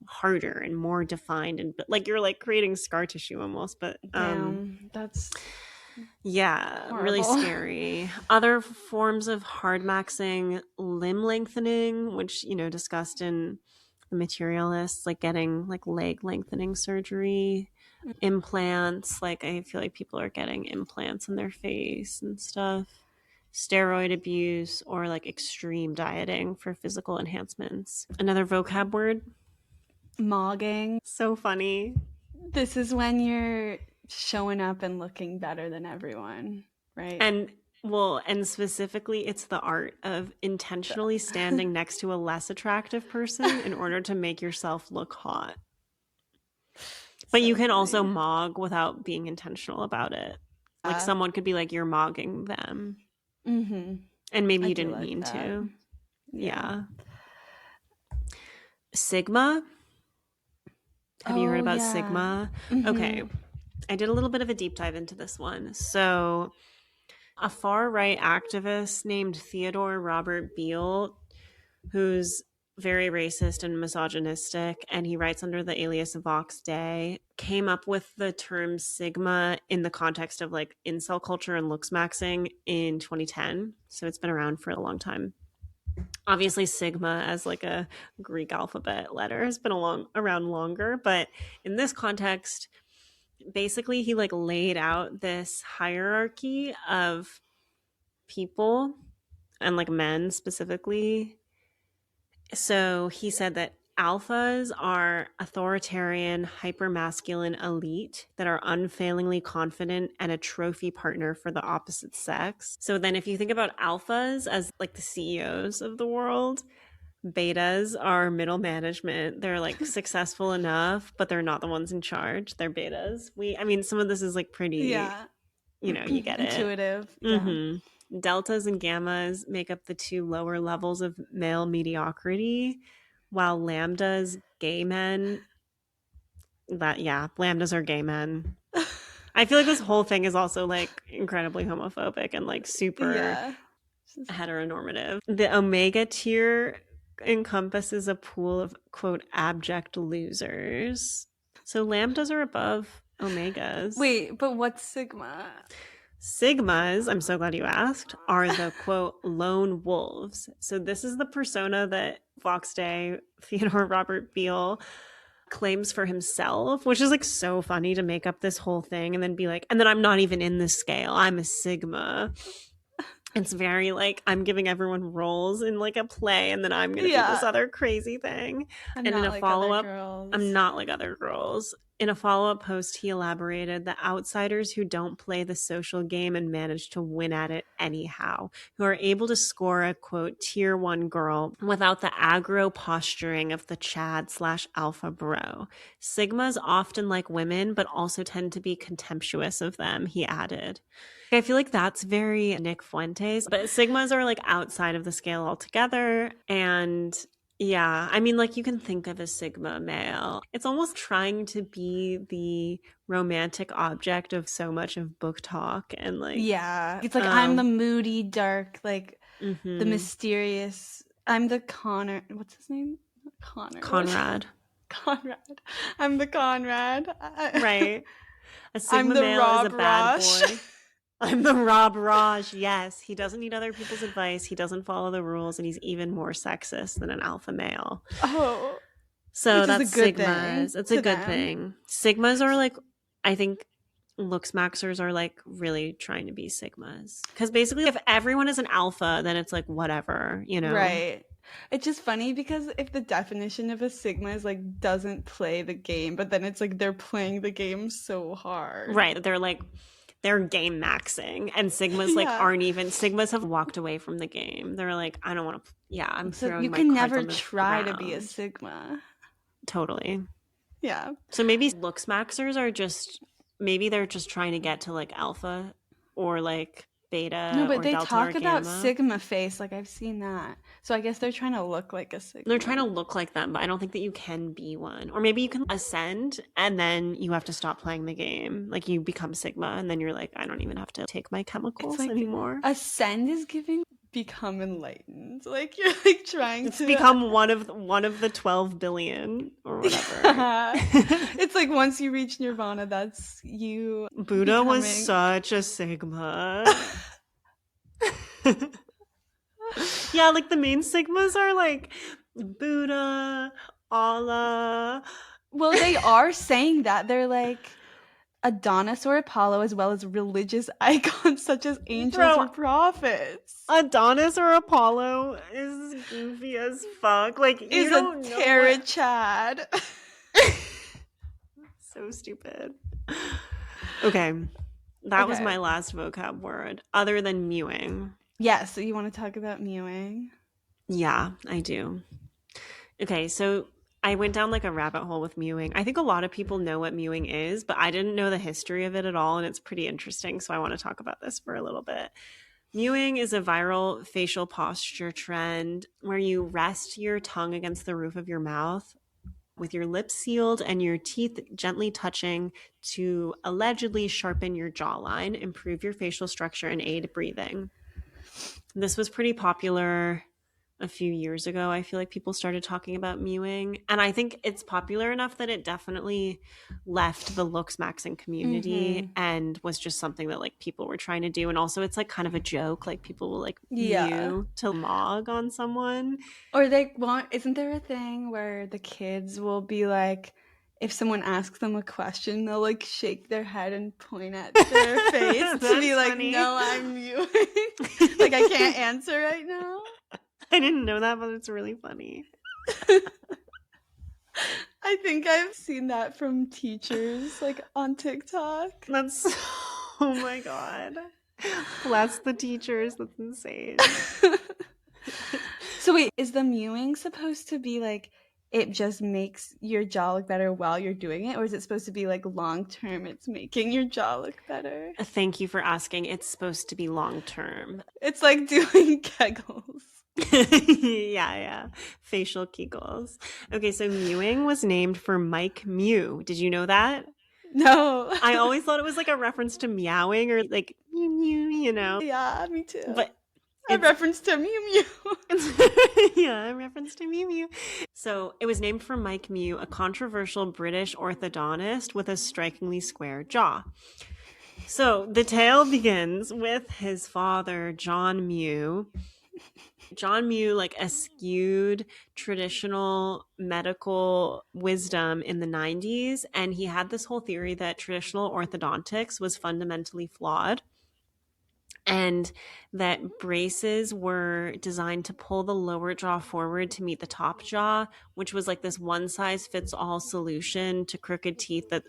harder and more defined and like you're like creating scar tissue almost. But that's horrible. Really scary. Other forms of hard maxing, limb lengthening, which discussed in the Materialists, like getting like leg lengthening surgery, implants. Like I feel like people are getting implants in their face and stuff. steroid abuse, or like extreme dieting for physical enhancements. Another vocab word? Mogging. So funny. This is when you're showing up and looking better than everyone, right? And specifically, it's the art of intentionally standing next to a less attractive person in order to make yourself look hot. But so you can also mog without being intentional about it. Like someone could be like, you're mogging them. Mm-hmm. And maybe you didn't mean to. Yeah. Sigma. Have you heard about Sigma? Mm-hmm. Okay. I did a little bit of a deep dive into this one. So a far-right activist named Theodore Robert Beale, who's very racist and misogynistic, and he writes under the alias Vox Day, came up with the term Sigma in the context of like incel culture and looksmaxxing in 2010. So it's been around for a long time. Obviously, Sigma as like a Greek alphabet letter has been around longer, but in this context, basically he like laid out this hierarchy of people and like men specifically. So he said that alphas are authoritarian, hypermasculine elite that are unfailingly confident and a trophy partner for the opposite sex. So then if you think about alphas as like the CEOs of the world, betas are middle management. They're like successful enough, but they're not the ones in charge. They're betas. Some of this is like pretty, you get it. Intuitive. Mm-hmm. Deltas and gammas make up the two lower levels of male mediocrity, while lambdas, gay men, lambdas are gay men. I feel like this whole thing is also like incredibly homophobic and like super heteronormative. The omega tier encompasses a pool of, quote, abject losers. So lambdas are above omegas. Wait, but what's Sigma? Sigmas, I'm so glad you asked, are the, quote, lone wolves. So this is the persona that Vox Day, Theodore Robert Beale, claims for himself, which is like so funny to make up this whole thing and then be like, and then I'm not even in the scale. I'm a Sigma. It's very like, I'm giving everyone roles in like a play and then I'm going to do this other crazy thing. And in a follow-up, I'm not like other girls. In a follow-up post, he elaborated that outsiders who don't play the social game and manage to win at it anyhow, who are able to score a, quote, tier 1 girl without the aggro posturing of the Chad/alpha bro. Sigmas often like women, but also tend to be contemptuous of them, he added. I feel like that's very Nick Fuentes, but Sigmas are like outside of the scale altogether. And yeah, like you can think of a Sigma male. It's almost trying to be the romantic object of so much of book talk and like it's like I'm the moody, dark, like the mysterious. I'm the Connor. What's his name? Conrad. I'm the Conrad. Right. A Sigma male Rob is a bad Rosh. boy. I'm the Rob Raj. Yes, he doesn't need other people's advice. He doesn't follow the rules, and he's even more sexist than an alpha male. Oh, so that's Sigmas. It's a good thing. Sigmas are like, I think Looksmaxxers are like really trying to be Sigmas, because basically, if everyone is an alpha, then it's like whatever, Right. It's just funny because if the definition of a Sigma is like doesn't play the game, but then it's like they're playing the game so hard. Right. They're game maxing, and Sigmas like aren't even. Sigmas have walked away from the game. They're like, I don't want to. Yeah, I'm throwing my cards on the ground. You can never try to be a Sigma. Totally. Yeah. So maybe Looksmaxxers are maybe they're just trying to get to like alpha or like beta. No, but or they delta talk or about gamma. Sigma face. Like I've seen that. So I guess they're trying to look like a Sigma. They're trying to look like them, but I don't think that you can be one. Or maybe you can ascend and then you have to stop playing the game. Like you become Sigma and then you're like, I don't even have to take my chemicals anymore. Ascend is giving become enlightened. Like you're like trying to become one of the 12 billion or whatever. It's like once you reach nirvana, that's you. Buddha was such a Sigma. Yeah, like the main Sigmas are like Buddha, Allah. Well, they are saying that. They're like, Adonis or Apollo, as well as religious icons such as angels Bro, or prophets. Adonis or Apollo is goofy as fuck. Like, you Is a don't know Tara what. Chad. So stupid. Okay. That was Okay. my last vocab word, other than mewing. Yeah, so you want to talk about mewing? Yeah, I do. Okay, so I went down like a rabbit hole with mewing. I think a lot of people know what mewing is, but I didn't know the history of it at all, and it's pretty interesting. So I want to talk about this for a little bit. Mewing is a viral facial posture trend where you rest your tongue against the roof of your mouth with your lips sealed and your teeth gently touching to allegedly sharpen your jawline, improve your facial structure, and aid breathing. This was pretty popular a few years ago. I feel like people started talking about mewing, and I think it's popular enough that it definitely left the looksmaxxing community and was just something that like people were trying to do. And also it's like kind of a joke, like people will like mew to mog on someone, or they want, isn't there a thing where the kids will be like, if someone asks them a question, they'll like shake their head and point at their face to be like, funny. no, I'm mewing. Like, I can't answer right now. I didn't know that, but it's really funny. I think I've seen that from teachers, like on TikTok. That's, oh my God. Bless the teachers. That's insane. So wait, is the mewing supposed to be like, it just makes your jaw look better while you're doing it? Or is it supposed to be like long term, it's making your jaw look better? Thank you for asking. It's supposed to be long term. It's like doing kegels. Yeah. Facial kegels. Okay, so mewing was named for Mike Mew. Did you know that? No. I always thought it was like a reference to meowing or like mew mew, you know? Yeah, me too. But a reference to Mew Mew. Yeah, a reference to Mew Mew. So it was named for Mike Mew, a controversial British orthodontist with a strikingly square jaw. So the tale begins with his father, John Mew. John Mew like eschewed traditional medical wisdom in the 90s, and he had this whole theory that traditional orthodontics was fundamentally flawed and that braces were designed to pull the lower jaw forward to meet the top jaw, which was like this one-size-fits-all solution to crooked teeth that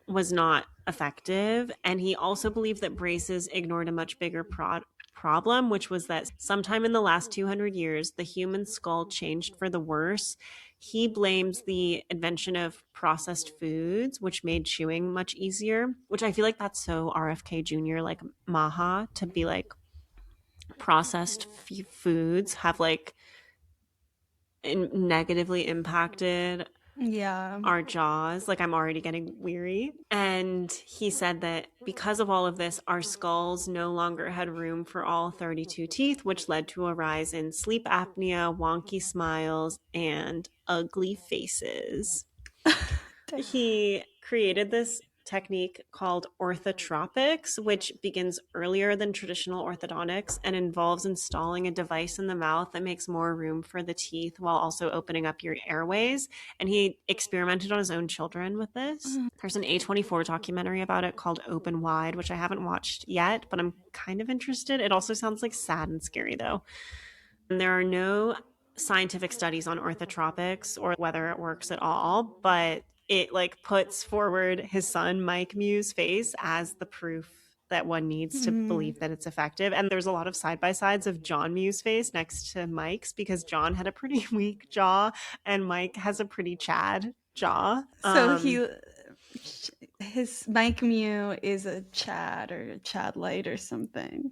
was not effective. And he also believed that braces ignored a much bigger problem, which was that sometime in the last 200 years, the human skull changed for the worse. He blames the invention of processed foods, which made chewing much easier, which I feel like that's so RFK Jr., like Maha, to be like processed foods have like negatively impacted our jaws. Like, I'm already getting weary. And he said that because of all of this, our skulls no longer had room for all 32 teeth, which led to a rise in sleep apnea, wonky smiles, and ugly faces. He created this technique called orthotropics, which begins earlier than traditional orthodontics and involves installing a device in the mouth that makes more room for the teeth while also opening up your airways. And he experimented on his own children with this. There's an A24 documentary about it called Open Wide, which I haven't watched yet, but I'm kind of interested. It also sounds like sad and scary though. And there are no scientific studies on orthotropics or whether it works at all, but it like puts forward his son Mike Mew's face as the proof that one needs to believe that it's effective. And there's a lot of side-by-sides of John Mew's face next to Mike's because John had a pretty weak jaw and Mike has a pretty Chad jaw. So his Mike Mew is a Chad or a Chad Light or something.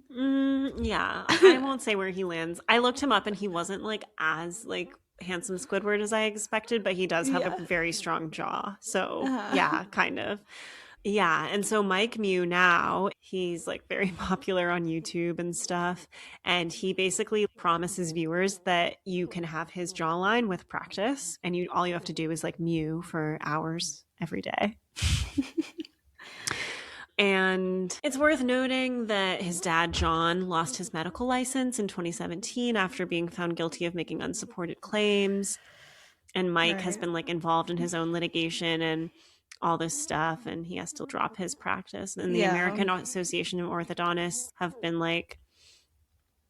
Yeah, I won't say where he lands. I looked him up and he wasn't like as like handsome Squidward as I expected, but he does have a very strong jaw. So yeah, kind of. Yeah, and so Mike Mew now, he's like very popular on YouTube and stuff, and he basically promises viewers that you can have his jawline with practice, and all you have to do is like mew for hours every day. And it's worth noting that his dad, John, lost his medical license in 2017 after being found guilty of making unsupported claims. And Mike has been like involved in his own litigation. And all this stuff, and he has to drop his practice. And the Yeah. American Association of Orthodontists have been like,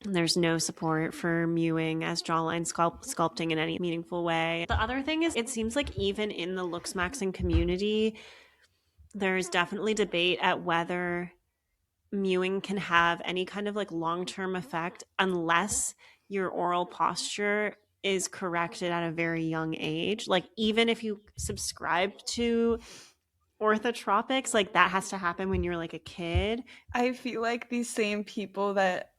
there's no support for mewing as jawline sculpting in any meaningful way. The other thing is, it seems like even in the looksmaxxing community, there's definitely debate at whether mewing can have any kind of like long-term effect unless your oral posture is corrected at a very young age. Like, even if you subscribe to orthotropics, like that has to happen when you're like a kid. I feel like these same people that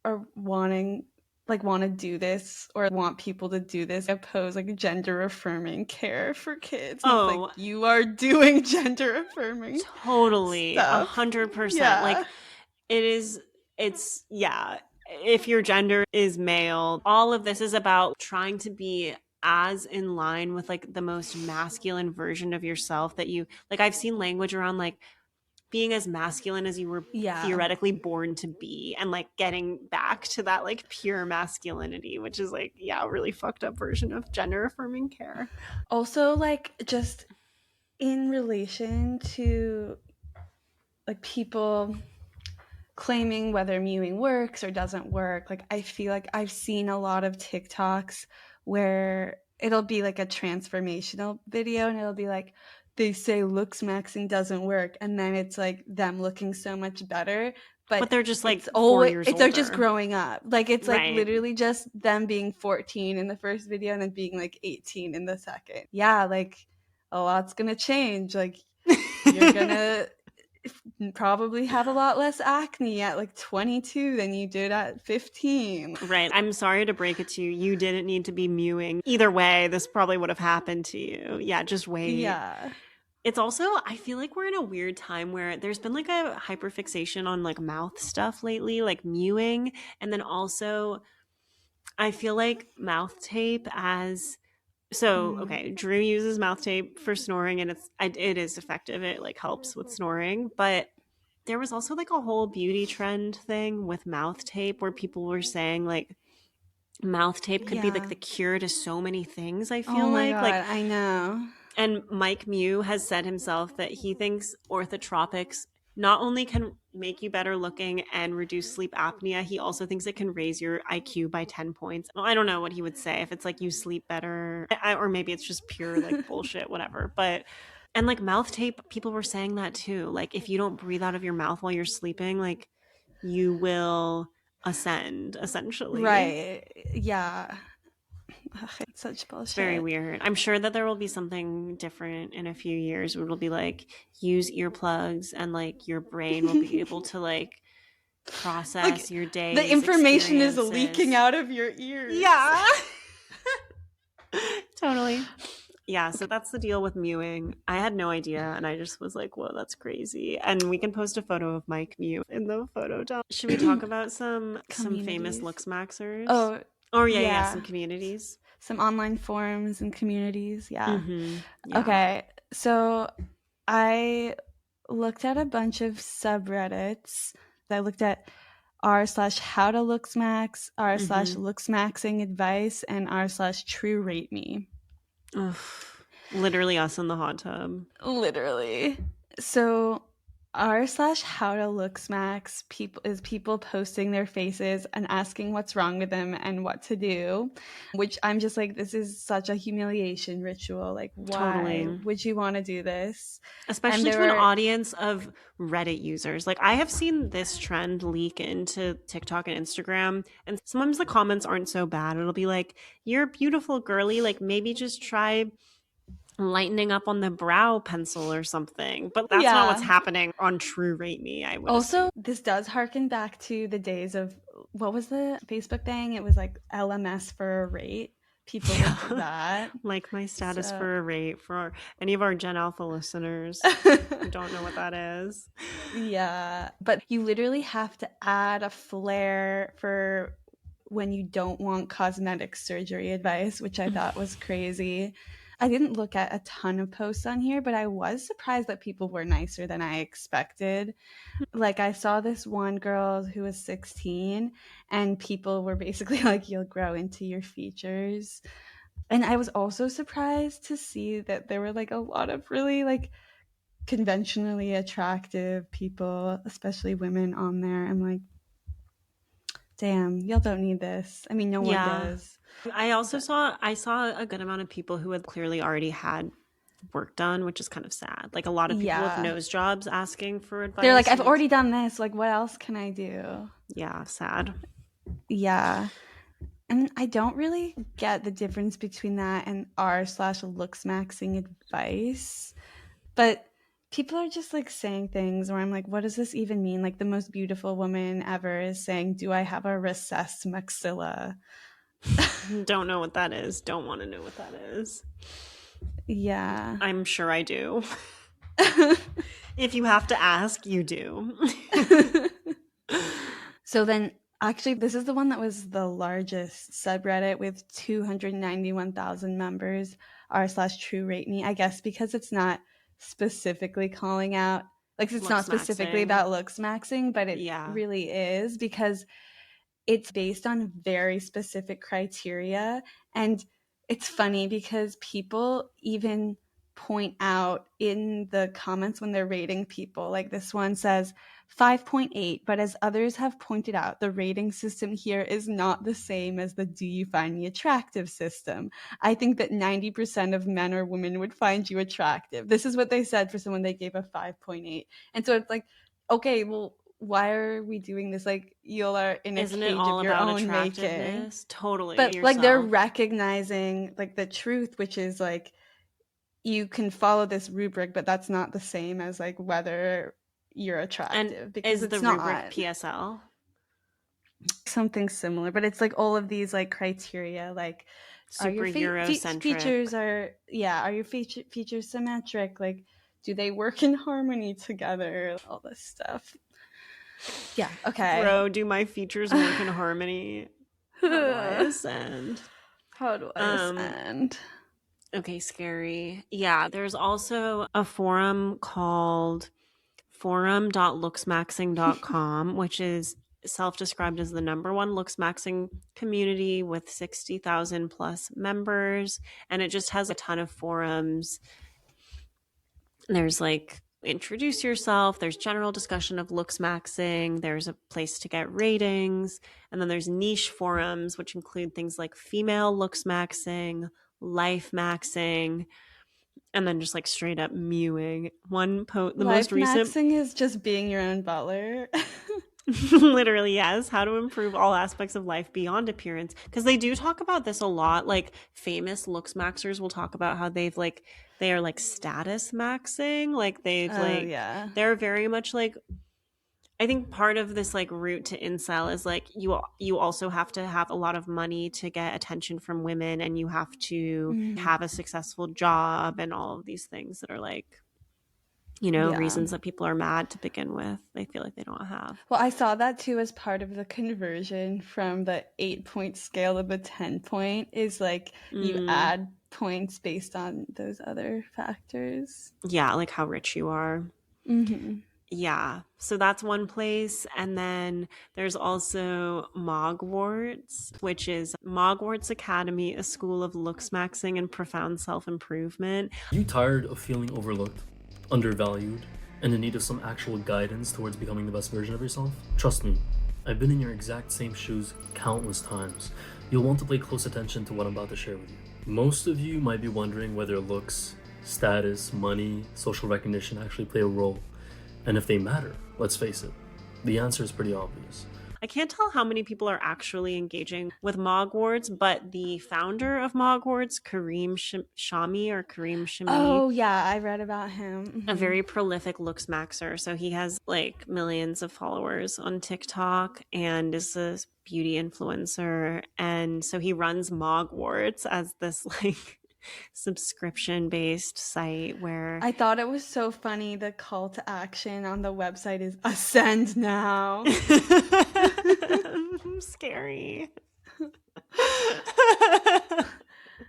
are want to do this or want people to do this oppose like gender affirming care for kids. And it's like, Oh, you are doing gender affirming totally, stuff. 100%. Like, Yeah. it's yeah, if your gender is male, all of this is about trying to be as in line with like the most masculine version of yourself that you like. I've seen language around like being as masculine as you were Yeah. theoretically born to be, and like getting back to that like pure masculinity, which is like, yeah, a really fucked up version of gender affirming care. Also, like, just in relation to like people claiming whether mewing works or doesn't work, like I feel like I've seen a lot of TikToks where it'll be like a transformational video and it'll be like, they say looksmaxxing doesn't work, and then it's like them looking so much better, But but they're just like it's 4 years they're just older. growing up. Like, it's like Right. literally just them being 14 in the first video and then being like 18 in the second. Yeah, like a lot's gonna change. Like, you're gonna probably have a lot less acne at like 22 than you did at 15. Right. I'm sorry to break it to you. You didn't need to be mewing. Either way, this probably would have happened to you. Yeah, just wait. Yeah. It's also, I feel like we're in a weird time where there's been like a hyperfixation on like mouth stuff lately, like mewing. And then also, I feel like mouth tape as so okay, Drew uses mouth tape for snoring, and it is effective. It like helps with snoring, but there was also like a whole beauty trend thing with mouth tape where people were saying like mouth tape could be like Yeah. the cure to so many things, I Oh feel my like god, I know. and Mike Mew has said himself that he thinks orthotropics not only can make you better looking and reduce sleep apnea, he also thinks it can raise your IQ by 10 points. Well, I don't know what he would say if it's like you sleep better, or maybe it's just pure like bullshit, whatever. But, and like mouth tape, people were saying that too. Like, if you don't breathe out of your mouth while you're sleeping, like you will ascend essentially. Right. Yeah. Ugh, it's such bullshit. It's very weird. I'm sure that there will be something different in a few years where it'll be like, use earplugs and like your brain will be able to like process Like, your day. the information is leaking out of your ears. Yeah. Totally. Yeah, so that's the deal with mewing. I had no idea, and I just was like, whoa, that's crazy. And we can post a photo of Mike Mew in the photo down. Should we talk about some famous Communities. Looksmaxxers? Oh, yeah, some communities. Some online forums and communities. Yeah. Yeah. Okay. So I looked at a bunch of subreddits. I looked at r/how to looksmax, r/looksmaxxing advice, and r/true rate me. Ugh, literally us in the hot tub. Literally. So r/how to looksmax people posting their faces and asking what's wrong with them and what to do, which I'm just like, this is such a humiliation ritual. Like, why would you want to do this? Especially to an audience of Reddit users. Like, I have seen this trend leak into TikTok and Instagram, and sometimes the comments aren't so bad. It'll be like, you're beautiful, girly. Like, maybe just try lightening up on the brow pencil or something. But that's not what's happening on True Rate Me, I would also assume. This does harken back to the days of, what was the Facebook thing? It was like LMS for a rate. People would do that. Like my status for a rate for any of our Gen Alpha listeners who don't know what that is. Yeah, but you literally have to add a flare for when you don't want cosmetic surgery advice, which I thought was crazy. I didn't look at a ton of posts on here, but I was surprised that people were nicer than I expected. Like, I saw this one girl who was 16, and people were basically like, you'll grow into your features. And I was also surprised to see that there were like a lot of really like conventionally attractive people, especially women on there. I'm like, damn, y'all don't need this. I mean, no one Yeah. does. I also But saw a good amount of people who had clearly already had work done, which is kind of sad. Like a lot of people with yeah. nose jobs asking for They're like, advice. I've And it's, already done this. Like, what else can I do? yeah, sad. Yeah. And I don't really get the difference between that and r/looksmaxxing advice. But people are just like saying things where I'm like, what does this even mean? Like the most beautiful woman ever is saying, do I have a recessed maxilla? Don't know what that is. Don't want to know what that is. Yeah. I'm sure I do. If you have to ask, you do. So then, actually, this is the one that was the largest subreddit with 291,000 members, r/true rate me. I guess because it's not specifically calling out, like it's not specifically Looksmaxxing. about looksmaxxing, but it Yeah. really is because it's based on very specific criteria. And it's funny because people even point out in the comments when they're rating people, like this one says 5.8, but as others have pointed out, the rating system here is not the same as the do you find me attractive system. I think that 90% of men or women would find you attractive. This is what they said for someone they gave a 5.8. And so it's like, okay, well, why are we doing this? Like, you are in a Isn't it cage of all your about own making. attractiveness? Totally. But like they're Yourself. recognizing like the truth, which is like you can follow this rubric, but that's not the same as like whether you're And attractive, because is the it's rubric not. PSL? Something similar, but it's like all of these like criteria, like are Super your Eurocentric. features are your features symmetric, like do they work in harmony together, all this stuff. Yeah, okay. Bro, do my features work in harmony? How do I ascend? How do I ascend? Okay, scary. Yeah, there's also a forum called forum.looksmaxxing.com, which is self-described as the number one looksmaxxing community with 60,000 plus members, and it just has a ton of forums. There's like introduce yourself, there's general discussion of looksmaxxing, there's a place to get ratings, and then there's niche forums which include things like female looksmaxxing, life maxing, and then just like straight up mewing. The most Life recent maxing is just being your own butler. literally, yes, how to improve all aspects of life beyond appearance, because they do talk about this a lot. Like famous looksmaxxers will talk about how they are like status maxing, like Oh yeah. they're very much like, I think part of this like route to incel is like you also have to have a lot of money to get attention from women, and you have to have a successful job and all of these things that are like, Yeah. reasons that people are mad to begin with. They feel like they don't have. Well, I saw that too as part of the conversion from the 8-point scale to the 10-point, is like you add points based on those other factors. Yeah, like how rich you are. Mm-hmm. Yeah, so that's one place. And then there's also Mogwarts, which is Mogwarts Academy, a school of looksmaxxing and profound self-improvement. Are you tired of feeling overlooked, undervalued, and in need of some actual guidance towards becoming the best version of yourself? Trust me, I've been in your exact same shoes countless times. You'll want to pay close attention to what I'm about to share with you. Most of you might be wondering whether looks, status, money, social recognition actually play a role. And if they matter, let's face it, the answer is pretty obvious. I can't tell how many people are actually engaging with Mogwarts, but the founder of Mogwarts, Kareem Shami, Oh yeah, I read about him. a very prolific looksmaxxer. So he has like millions of followers on TikTok and is a beauty influencer. And so he runs Mogwarts as this like subscription based site where I thought it was so funny. The call to action on the website is ascend now. scary.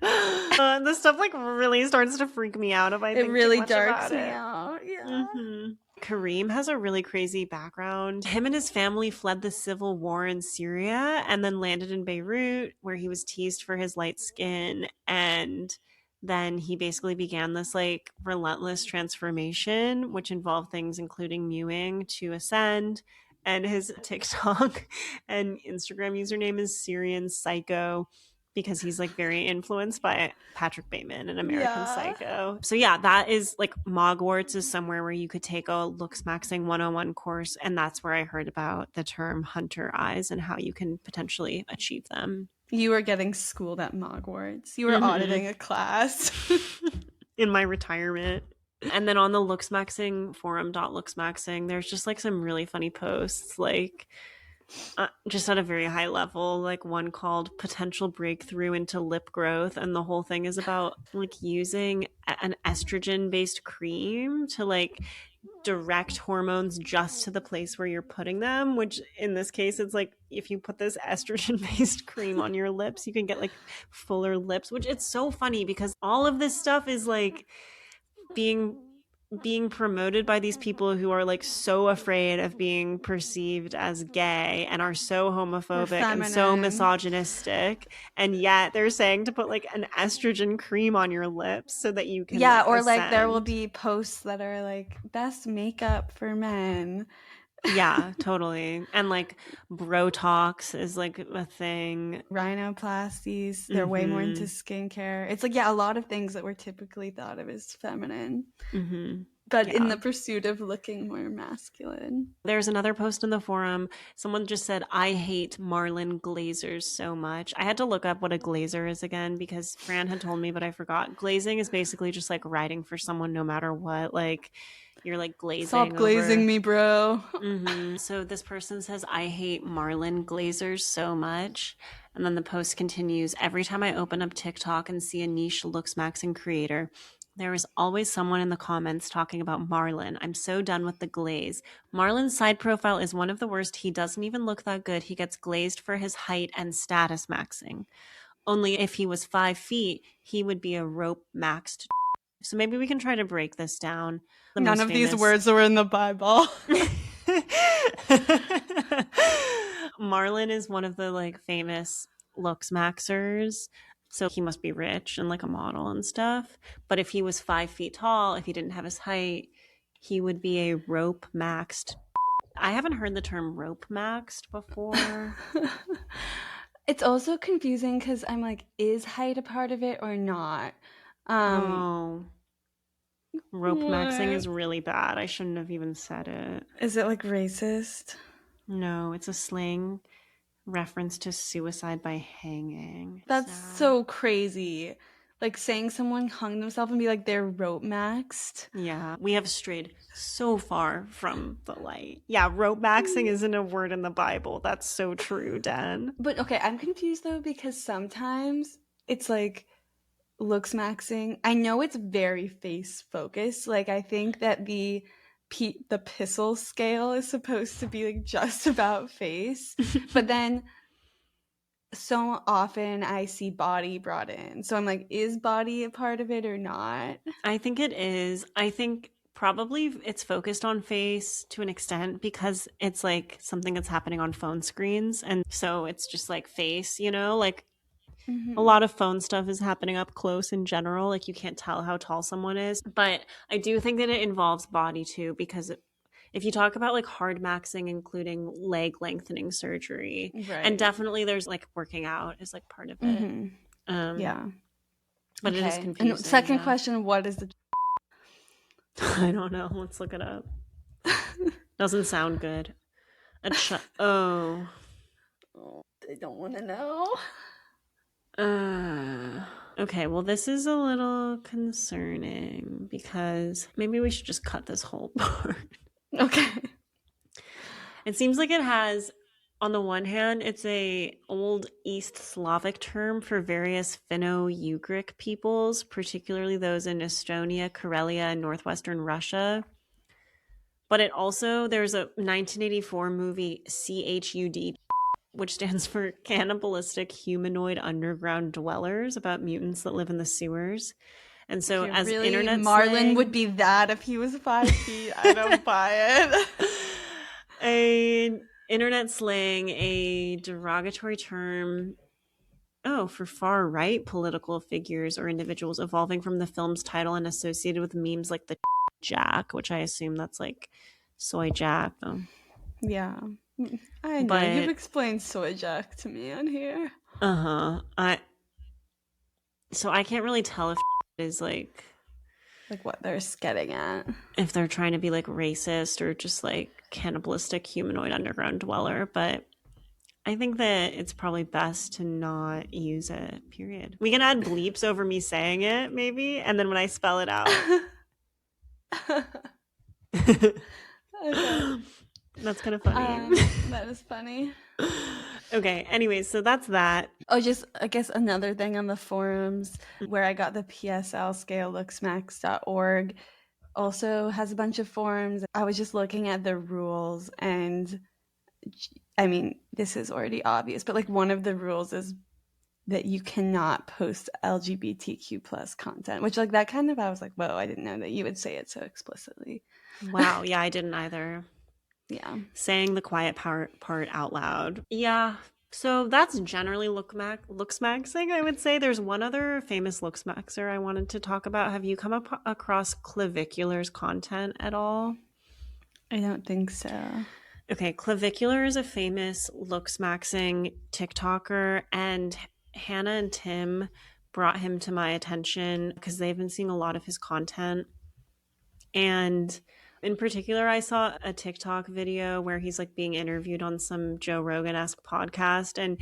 This stuff like really starts to freak me out if I think It really too much darks about me it. out. Yeah. Mm-hmm. Kareem has a really crazy background. Him and his family fled the civil war in Syria and then landed in Beirut, where he was teased for his light skin. And then he basically began this like relentless transformation, which involved things including mewing to ascend. And his TikTok and Instagram username is Syrian Psycho, because he's like very influenced by Patrick Bateman and American Psycho. So yeah, that is like Mogwarts is somewhere where you could take a Looksmaxxing 101 course, and that's where I heard about the term hunter eyes and how you can potentially achieve them. You were getting schooled at Mogwarts. You were auditing a class. In my retirement. And then on the Looksmaxxing forum.looksmaxxing, there's just like some really funny posts, like just at a very high level, like one called potential breakthrough into lip growth. And the whole thing is about like using an estrogen based cream to like direct hormones just to the place where you're putting them, which in this case, it's like if you put this estrogen based cream on your lips, you can get like fuller lips, which it's so funny because all of this stuff is like being promoted by these people who are like so afraid of being perceived as gay and are so homophobic and so misogynistic, and yet they're saying to put like an estrogen cream on your lips so that you can or ascend. like there will be posts that are like best makeup for men. Yeah, totally. And like Botox is like a thing. Rhinoplasties, they're way more into skincare. It's like, a lot of things that were typically thought of as feminine, but in the pursuit of looking more masculine. There's another post in the forum. Someone just said, I hate Marlin glazers so much. I had to look up what a glazer is again because Fran had told me, but I forgot. Glazing is basically just like writing for someone no matter what. Like you're like glazing. Stop glazing me, bro. So this person says, I hate Marlin glazers so much. And then the post continues, every time I open up TikTok and see a niche Looksmaxxing creator, there is always someone in the comments talking about Marlin. I'm so done with the glaze. Marlin's side profile is one of the worst. He doesn't even look that good. He gets glazed for his height and status maxing. Only if he was 5 feet, he would be a rope maxed. So maybe we can try to break this down. None of these words were in the Bible. Marlin is one of the like famous Looksmaxxers. So he must be rich and like a model and stuff. But if he was 5 feet tall, if he didn't have his height, he would be a rope maxed. I haven't heard the term rope maxed before. It's also confusing because I'm like, is height a part of it or not? Rope maxing is really bad. I shouldn't have even said it. Is it like racist? No, it's a slang reference to suicide by hanging. That's so crazy. Like saying someone hung themselves and be like they're rope maxed. Yeah, we have strayed so far from the light. Yeah, rope maxing isn't a word in the Bible. That's so true, Dan. But okay, I'm confused though because sometimes it's like Looksmaxxing. I know it's very face focused. Like I think that the Pissel scale is supposed to be like just about face, but then so often I see body brought in. So I'm like, is body a part of it or not? I think it is. I think probably it's focused on face to an extent because it's like something that's happening on phone screens. And so it's just like face, you know, like a lot of phone stuff is happening up close in general. Like you can't tell how tall someone is. But I do think that it involves body too, because if you talk about like hard maxing, including leg lengthening surgery, and definitely there's like working out is like part of it. Yeah. But it is confusing. And second question, what is the... I don't know. Let's look it up. Doesn't sound good. I don't want to know. Okay, well, this is a little concerning because maybe we should just cut this whole part. Okay. It seems like it has, on the one hand, it's a old East Slavic term for various Finno-Ugric peoples, particularly those in Estonia, Karelia, and northwestern Russia. But it also, there's a 1984 movie, CHUD, which stands for Cannibalistic Humanoid Underground Dwellers, about mutants that live in the sewers. And so as really, internet Marlin slang, would be that if he was 5 feet. I don't buy it. Internet slang, a derogatory term for far-right political figures or individuals evolving from the film's title and associated with memes like the Jack, which I assume that's like soy Jack. Yeah. I know. But You've explained soy jack to me on here. So I can't really tell if is like what they're getting at. If they're trying to be like racist or just like cannibalistic humanoid underground dweller, but I think that it's probably best to not use it, period. We can add bleeps over me saying it, maybe, and then when I spell it out. Okay. That's kind of funny. That is funny. Okay, anyways, so that's that. Oh, just, I guess another thing on the forums where I got the PSL scale, looksmaxx.org, also has a bunch of forums. I was just looking at the rules, and I mean, this is already obvious, but like one of the rules is that you cannot post LGBTQ plus content, which like that kind of, I was like, whoa, I didn't know that you would say it so explicitly. Wow, yeah, I didn't either. Yeah. Saying the quiet part out loud. Yeah. So that's generally looksmaxxing, I would say. There's one other famous looksmaxxer I wanted to talk about. Have you come across Clavicular's content at all? I don't think so. Okay, Clavicular is a famous looksmaxxing TikToker, and Hannah and Tim brought him to my attention because they've been seeing a lot of his content. And in particular, I saw a TikTok video where he's like being interviewed on some Joe Rogan-esque podcast, and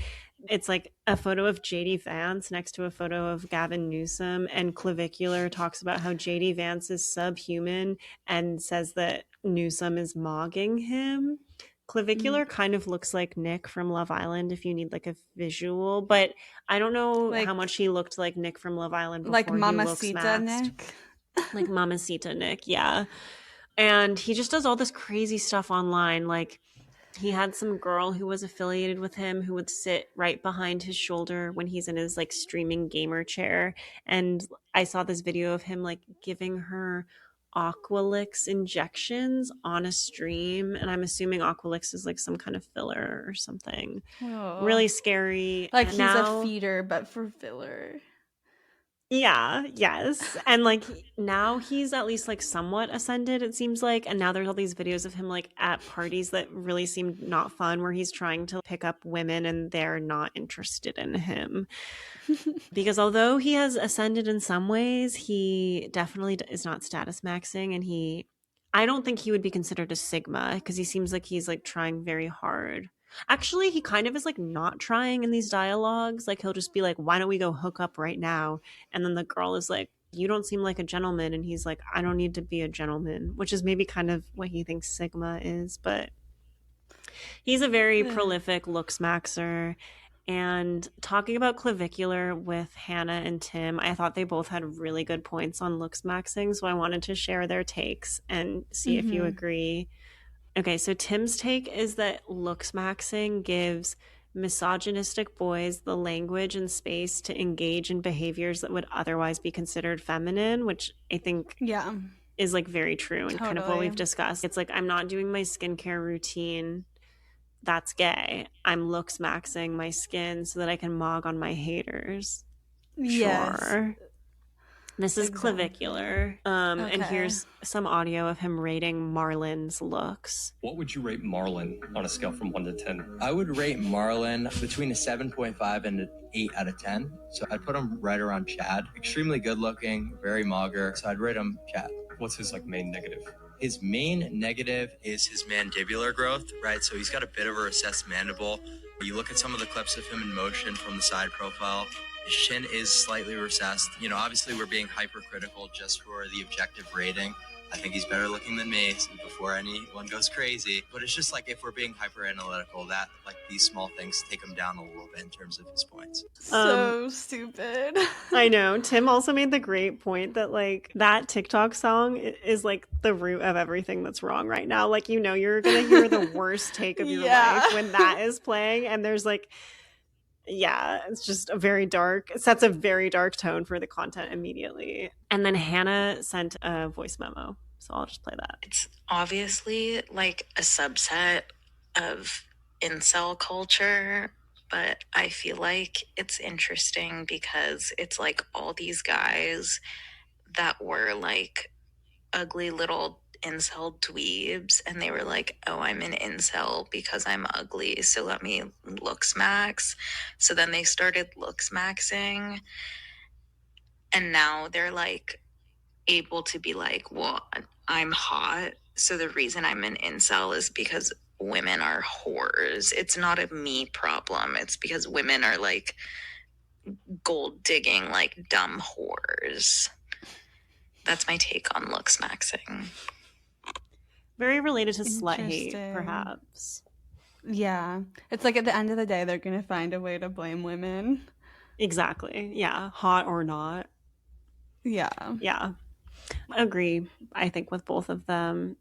it's like a photo of JD Vance next to a photo of Gavin Newsom, and Clavicular talks about how JD Vance is subhuman and says that Newsom is mogging him. Clavicular kind of looks like Nick from Love Island if you need like a visual, but I don't know like, how much he looked like Nick from Love Island before like he Mamacita Nick. Like Mamacita Nick, yeah. And he just does all this crazy stuff online. Like he had some girl who was affiliated with him who would sit right behind his shoulder when he's in his like streaming gamer chair. And I saw this video of him like giving her Aqualix injections on a stream. And I'm assuming Aqualix is like some kind of filler or something. Oh. Really scary. Like he's a feeder, but for filler. Yeah, yes. And like now he's at least like somewhat ascended, it seems like. And now there's all these videos of him like at parties that really seem not fun, where he's trying to pick up women and they're not interested in him. Because although he has ascended in some ways, he definitely is not status maxing. And I don't think he would be considered a Sigma, because he seems like he's like trying very hard. Actually, he kind of is like not trying in these dialogues. Like he'll just be like, why don't we go hook up right now? And then the girl is like, you don't seem like a gentleman. And he's like, I don't need to be a gentleman, which is maybe kind of what he thinks Sigma is. But he's a very prolific looksmaxxer. And talking about Clavicular with Hannah and Tim, I thought they both had really good points on looksmaxxing. So I wanted to share their takes and see if you agree. Okay, so Tim's take is that looksmaxxing gives misogynistic boys the language and space to engage in behaviors that would otherwise be considered feminine, which I think is like very true and kind of what we've discussed. It's like, I'm not doing my skincare routine. That's gay. I'm looksmaxxing my skin so that I can mog on my haters. Yes. Sure. This is Clavicular. And here's some audio of him rating Marlon's looks. What would you rate Marlon on a scale from 1 to 10? I would rate Marlon between a 7.5 and an 8 out of 10. So I'd put him right around Chad. Extremely good looking, very mogger. So I'd rate him Chad. What's his like main negative? His main negative is his mandibular growth, right? So he's got a bit of a recessed mandible. You look at some of the clips of him in motion from the side profile, his chin is slightly recessed. You know, obviously we're being hypercritical just for the objective rating. I think he's better looking than me before anyone goes crazy. But it's just like, if we're being hyper analytical, that like these small things take him down a little bit in terms of his points. So stupid. I know. Tim also made the great point that like that TikTok song is like the root of everything that's wrong right now. Like, you know, you're going to hear the worst take of your life when that is playing. And there's like, yeah, it's just a very dark, it sets a very dark tone for the content immediately. And then Hannah sent a voice memo. So I'll just play that. It's obviously like a subset of incel culture, but I feel like it's interesting because it's like all these guys that were like ugly little incel dweebs, and they were like, oh, I'm an incel because I'm ugly, so let me looksmax. So then they started looksmaxxing, and now they're like able to be like, well, I'm hot, so the reason I'm an incel is because women are whores. It's not a me problem. It's because women are like gold digging, like dumb whores. That's my take on looksmaxxing. Very related to slut hate, Interesting. perhaps. Yeah. It's like at the end of the day, they're going to find a way to blame women. Exactly. Yeah. Hot or not. Yeah. Yeah. Agree, I think, with both of them.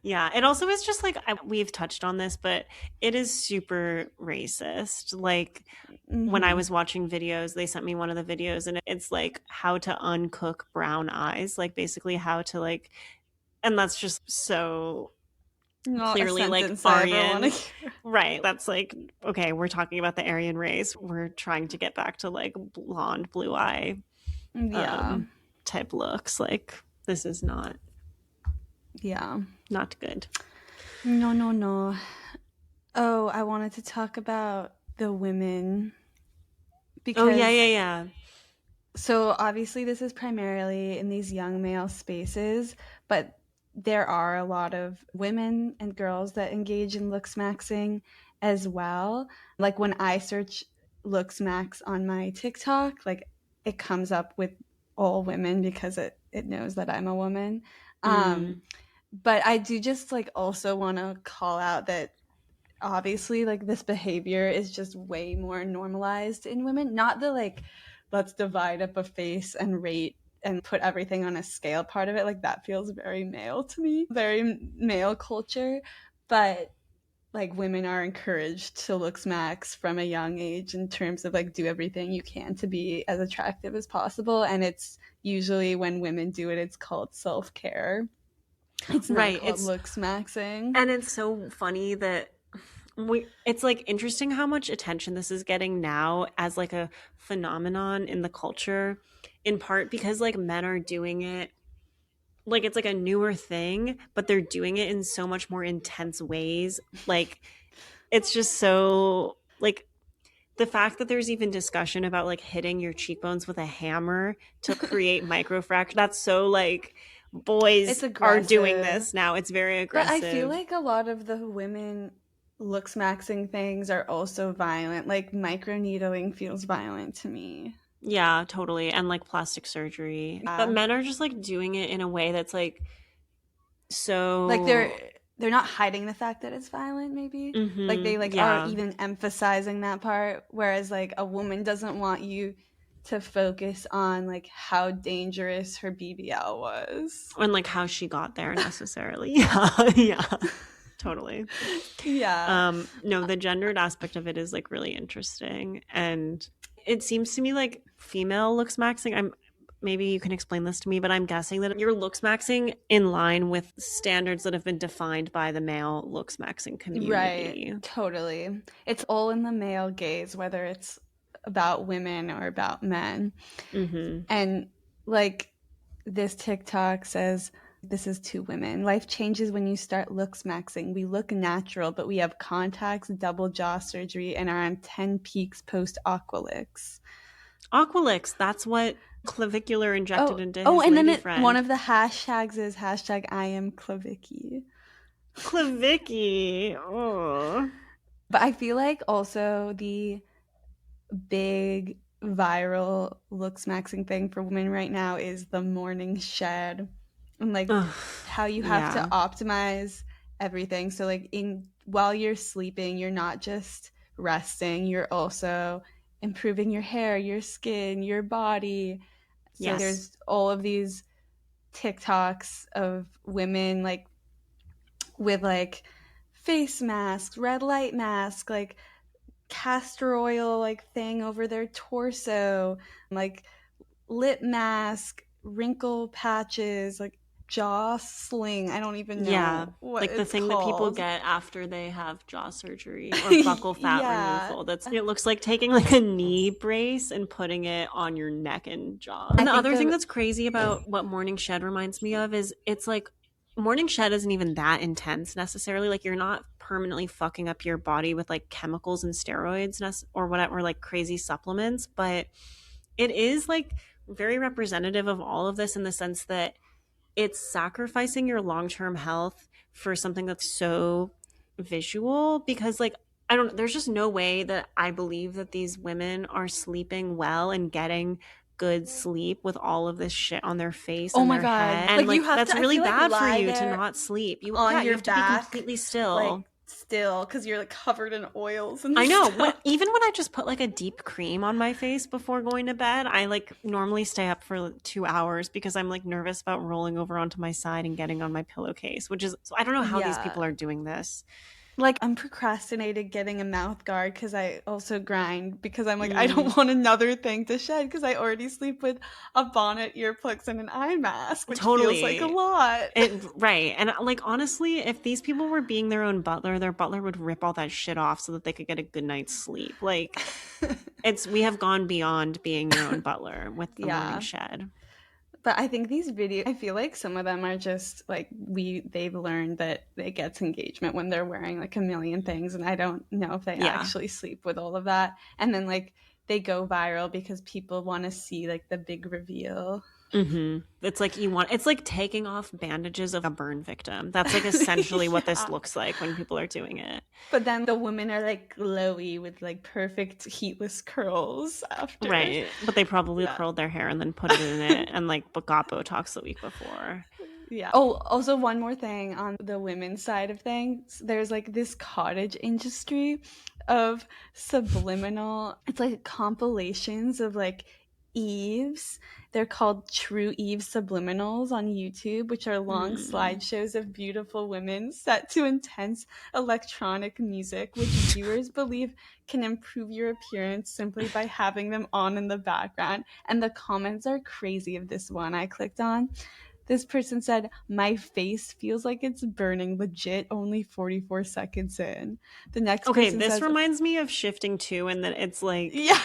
Yeah. It also is just like, we've touched on this, but it is super racist. Like, when I was watching videos, they sent me one of the videos, and it's like how to uncook brown eyes, like basically how to like, and that's just so Not clearly a like sentence I ever Aryan. wanna hear. Right. That's like, okay, we're talking about the Aryan race. We're trying to get back to like blonde, blue eye Yeah. type looks. Like, this is not good. No. Oh, I wanted to talk about the women. Because, Oh, yeah. So obviously this is primarily in these young male spaces, but there are a lot of women and girls that engage in looksmaxxing as well. Like when I search looksmax on my TikTok, like it comes up with all women because it knows that I'm a woman. But I do just like also want to call out that obviously like this behavior is just way more normalized in women. Not the like, let's divide up a face and rate and put everything on a scale part of it. Like that feels very male to me, very male culture. But like women are encouraged to looksmax from a young age in terms of like do everything you can to be as attractive as possible. And it's usually when women do it, it's called self-care. It's not called looksmaxxing. And it's so funny that it's like interesting how much attention this is getting now as like a phenomenon in the culture, in part because like men are doing it, like it's like a newer thing, but they're doing it in so much more intense ways. Like, it's just so like the fact that there's even discussion about like hitting your cheekbones with a hammer to create microfracture. That's so like boys are doing this now. It's very aggressive. But I feel like a lot of the women looksmaxxing things are also violent. Like microneedling feels violent to me. Yeah, totally. And like plastic surgery. But men are just like doing it in a way that's like so like they're not hiding the fact that it's violent, maybe. Like they like are even emphasizing that part, whereas like a woman doesn't want you to focus on like how dangerous her BBL was and like how she got there necessarily. yeah totally. No, the gendered aspect of it is like really interesting, and it seems to me like female looksmaxxing, maybe you can explain this to me, but I'm guessing that you're looksmaxxing in line with standards that have been defined by the male looksmaxxing community. Right, totally. It's all in the male gaze, whether it's about women or about men. And like this TikTok says, this is to women. Life changes when you start looksmaxxing. We look natural, but we have contacts, double jaw surgery, and are on 10 peaks post Aqualix. Aqualix, that's what Clavicular injected into his and lady then friend. One of the hashtags is hashtag I am Clavicky. Clavicky. Oh. But I feel like also the big viral looksmaxxing thing for women right now is the morning shed. And like how you have to optimize everything. So like while you're sleeping, you're not just resting, you're also improving your hair, your skin, your body. So there's all of these TikToks of women like with like face masks, red light mask, like castor oil like thing over their torso, like lip mask, wrinkle patches, like jaw sling. I don't even know Yeah, what like the it's thing that people called. get after they have jaw surgery or buccal fat Yeah. removal. It looks like taking like a knee brace and putting it on your neck and jaw. And the other thing that's crazy about what morning shed reminds me of is it's like morning shed isn't even that intense necessarily. Like you're not permanently fucking up your body with like chemicals and steroids or whatever, like crazy supplements, but it is like very representative of all of this in the sense that it's sacrificing your long-term health for something that's so visual, because like there's just no way that I believe that these women are sleeping well and getting good sleep with all of this shit on their face and their head. And like that's really bad for you to not sleep. You have to be completely still. Like, still, because you're like covered in oils and I know. stuff. Even when I just put like a deep cream on my face before going to bed, I like normally stay up for 2 hours because I'm like nervous about rolling over onto my side and getting on my pillowcase, so I don't know how these people are doing this. Like, I'm procrastinating getting a mouth guard because I also grind, because I'm like, I don't want another thing to shed because I already sleep with a bonnet, earplugs, and an eye mask, which feels like a lot. Right. And like, honestly, if these people were being their own butler, their butler would rip all that shit off so that they could get a good night's sleep. Like, we have gone beyond being your own butler with the morning shed. But I think these videos, I feel like some of them are just like they've learned that it gets engagement when they're wearing like a million things, and I don't know if they actually sleep with all of that. And then like they go viral because people want to see like the big reveal. Mm-hmm. It's like taking off bandages of a burn victim. That's like essentially what this looks like when people are doing it. But then the women are like glowy with like perfect heatless curls after. Right. But they probably curled their hair and then put it in it and like got Botox the week before. Yeah. Oh, also one more thing on the women's side of things. There's like this cottage industry of subliminal, it's like compilations of like Eves. They're called True Eve Subliminals on YouTube, which are long slideshows of beautiful women set to intense electronic music, which viewers believe can improve your appearance simply by having them on in the background. And the comments are crazy of this one I clicked on. This person said, "My face feels like it's burning legit only 44 seconds in." The next person this says, reminds me of Shifting too, and that it's like, yeah,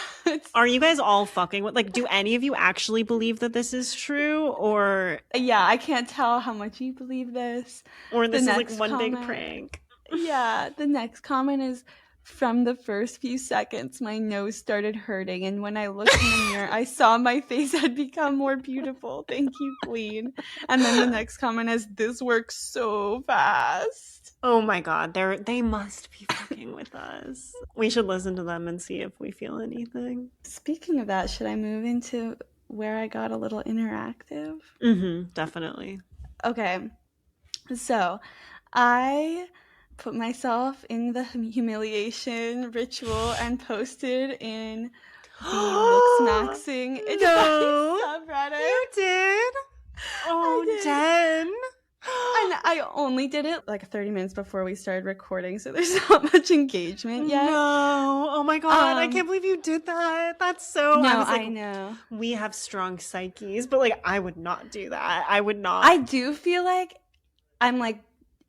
are you guys all fucking with, like, do any of you actually believe that this is true, or yeah, I can't tell how much you believe this, or this is like one big prank? Yeah, the next comment is, "From the first few seconds, my nose started hurting, and when I looked in the mirror, I saw my face had become more beautiful. Thank you, Queen." And then the next comment is, "This works so fast." Oh my god, they must be fucking with us. We should listen to them and see if we feel anything. Speaking of that, should I move into where I got a little interactive? Mm-hmm, definitely. Okay, so I put myself in the humiliation ritual and posted in the Looksmaxxing subreddit. You did? Oh, Den. And I only did it like 30 minutes before we started recording, so there's not much engagement yet. No. Oh my god, I can't believe you did that. That's so... No, I know. We have strong psyches, but like I would not do that. I would not. I do feel like I'm like,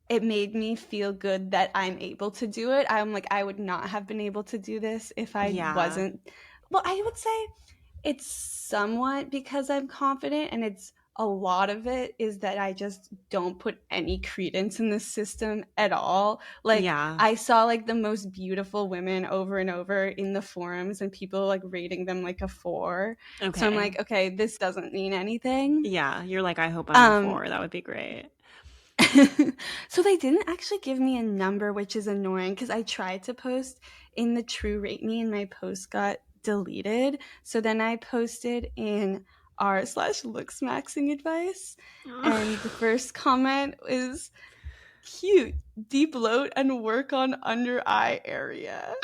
it made me feel good that I'm able to do it. I'm like, I would not have been able to do this if I wasn't. Well, I would say it's somewhat because I'm confident, and it's a lot of it is that I just don't put any credence in the system at all. Like, I saw like the most beautiful women over and over in the forums, and people like rating them like a 4. Okay. So I'm like, okay, this doesn't mean anything. Yeah, you're like, I hope I'm a 4. That would be great. So they didn't actually give me a number, which is annoying because I tried to post in the True Rate Me and my post got deleted. So then I posted in r/looksmaxxing advice, and the first comment is, "Cute, deep bloat and work on under eye area."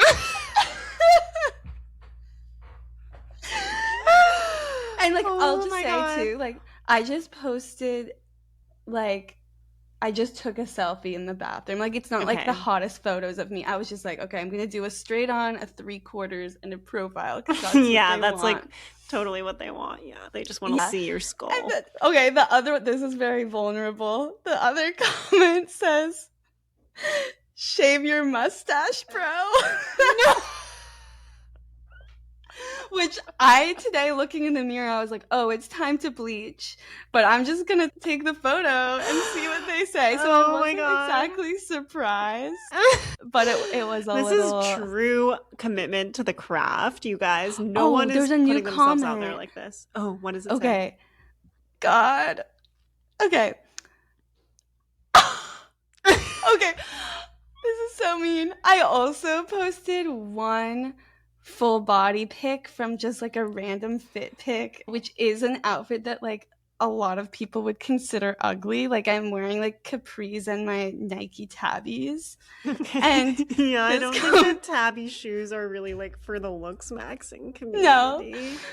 And like, I'll just say too, like, I just posted like I just took a selfie in the bathroom. Like, it's not like the hottest photos of me. I was just like, okay, I'm gonna do a straight on, a 3/4, and a profile, because that's yeah, what that's want. like totally what they want. Yeah, they just want to see your skull. Okay, this is very vulnerable. The other comment says, "Shave your mustache, bro." No. Which today looking in the mirror, I was like, oh, it's time to bleach. But I'm just going to take the photo and see what they say. So I wasn't exactly surprised. But it was This is true commitment to the craft, you guys. No one is putting themselves out there like this. Oh, what does it say? Okay. God. Okay. Okay. This is so mean. I also posted one full body pic from just like a random fit pic, which is an outfit that like a lot of people would consider ugly. Like, I'm wearing like capris and my Nike tabis. Okay. And yeah, I don't think that tabby shoes are really like for the looksmaxxing community. No.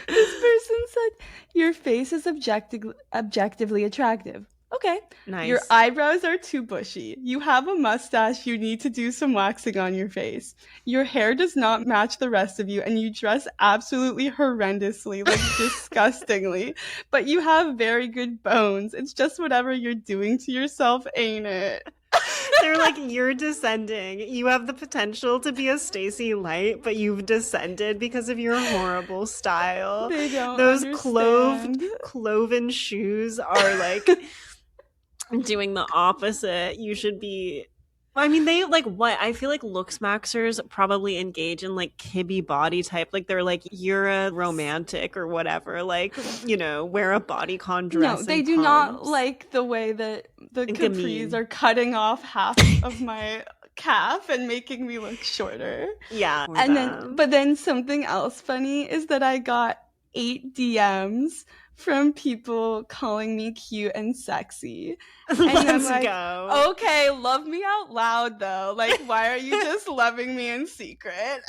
This person said, your face is objectively attractive. Okay. Nice. Your eyebrows are too bushy. You have a mustache. You need to do some waxing on your face. Your hair does not match the rest of you, and you dress absolutely horrendously, like disgustingly. But you have very good bones. It's just whatever you're doing to yourself, ain't it? They're like, you're descending. You have the potential to be a Stacy Light, but you've descended because of your horrible style. They don't Those understand. cloven shoes are like doing the opposite. You should be. I mean, they like what? I feel like Looksmaxxers probably engage in like kibby body type. Like they're like, you're a romantic or whatever. Like, you know, wear a bodycon dress. No, they do not like the way that the capris are cutting off half of my calf and making me look shorter. Yeah. But then something else funny is that I got 8 DMs from people calling me cute and sexy. And Let's go. Okay, love me out loud though. Like, why are you just loving me in secret?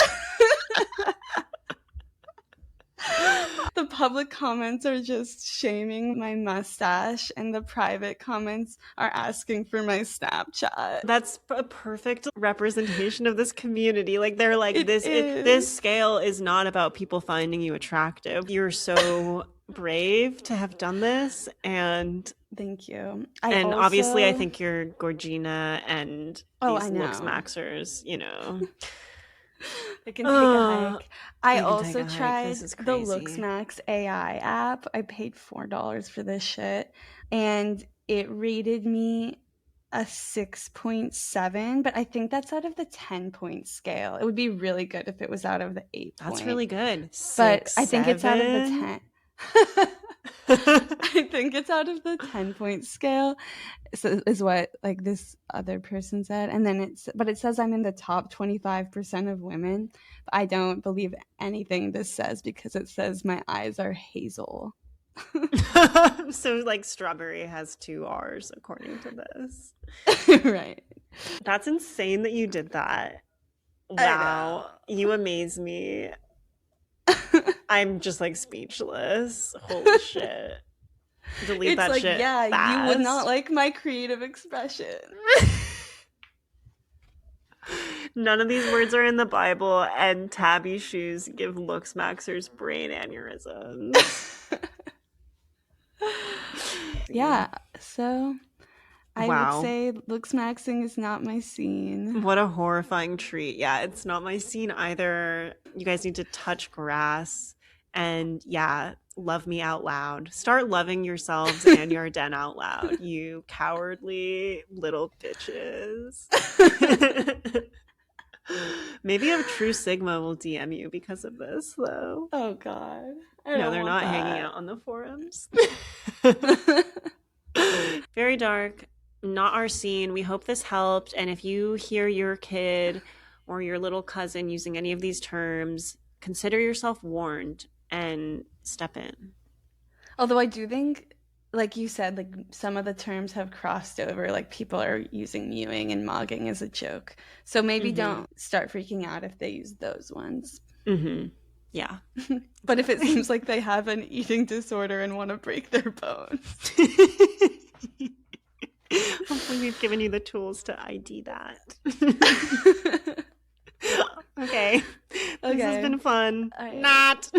The public comments are just shaming my mustache, and the private comments are asking for my Snapchat. That's a perfect representation of this community. Like, they're like, this scale is not about people finding you attractive. You're so brave to have done this, and thank you. Obviously I think you're Gorgina and these Looksmaxxers, you know. They can take a hike. I also tried the Looksmaxx AI app. I paid $4 for this shit, and it rated me a 6.7, but I think that's out of the 10-point scale. It would be really good if it was out of the 8 point. That's really good. But I think it's out of the 10. I think it's out of the 10-point scale, is what like this other person said. And then it says I'm in the top 25% of women. But I don't believe anything this says, because it says my eyes are hazel. So like strawberry has 2 R's according to this. Right. That's insane that you did that. Wow. You amaze me. I'm just like speechless. Holy shit. Delete that shit. Yeah, fast. You would not like my creative expression. None of these words are in the Bible, and tabby shoes give Looksmaxxers brain aneurysms. Yeah, so I would say Looksmaxxing is not my scene. What a horrifying treat. Yeah, it's not my scene either. You guys need to touch grass and love me out loud. Start loving yourselves and your den out loud, you cowardly little bitches. Maybe a true Sigma will DM you because of this, though. Oh, God. No, they're not hanging out on the forums. Very dark. Not our scene. We hope this helped. And if you hear your kid or your little cousin using any of these terms, consider yourself warned and step in. Although I do think, like you said, like some of the terms have crossed over. Like people are using mewing and mogging as a joke. So maybe don't start freaking out if they use those ones. Mm-hmm. Yeah. But if it seems like they have an eating disorder and want to break their bones. Hopefully we've given you the tools to ID that. Okay. This has been fun. All right. Not.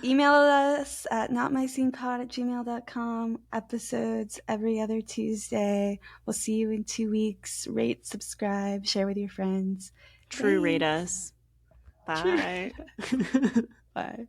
Email us at notmyscenepod@gmail.com. Episodes every other Tuesday. We'll see you in 2 weeks. Rate, subscribe, share with your friends. True, rate Thanks. us. Bye. Bye.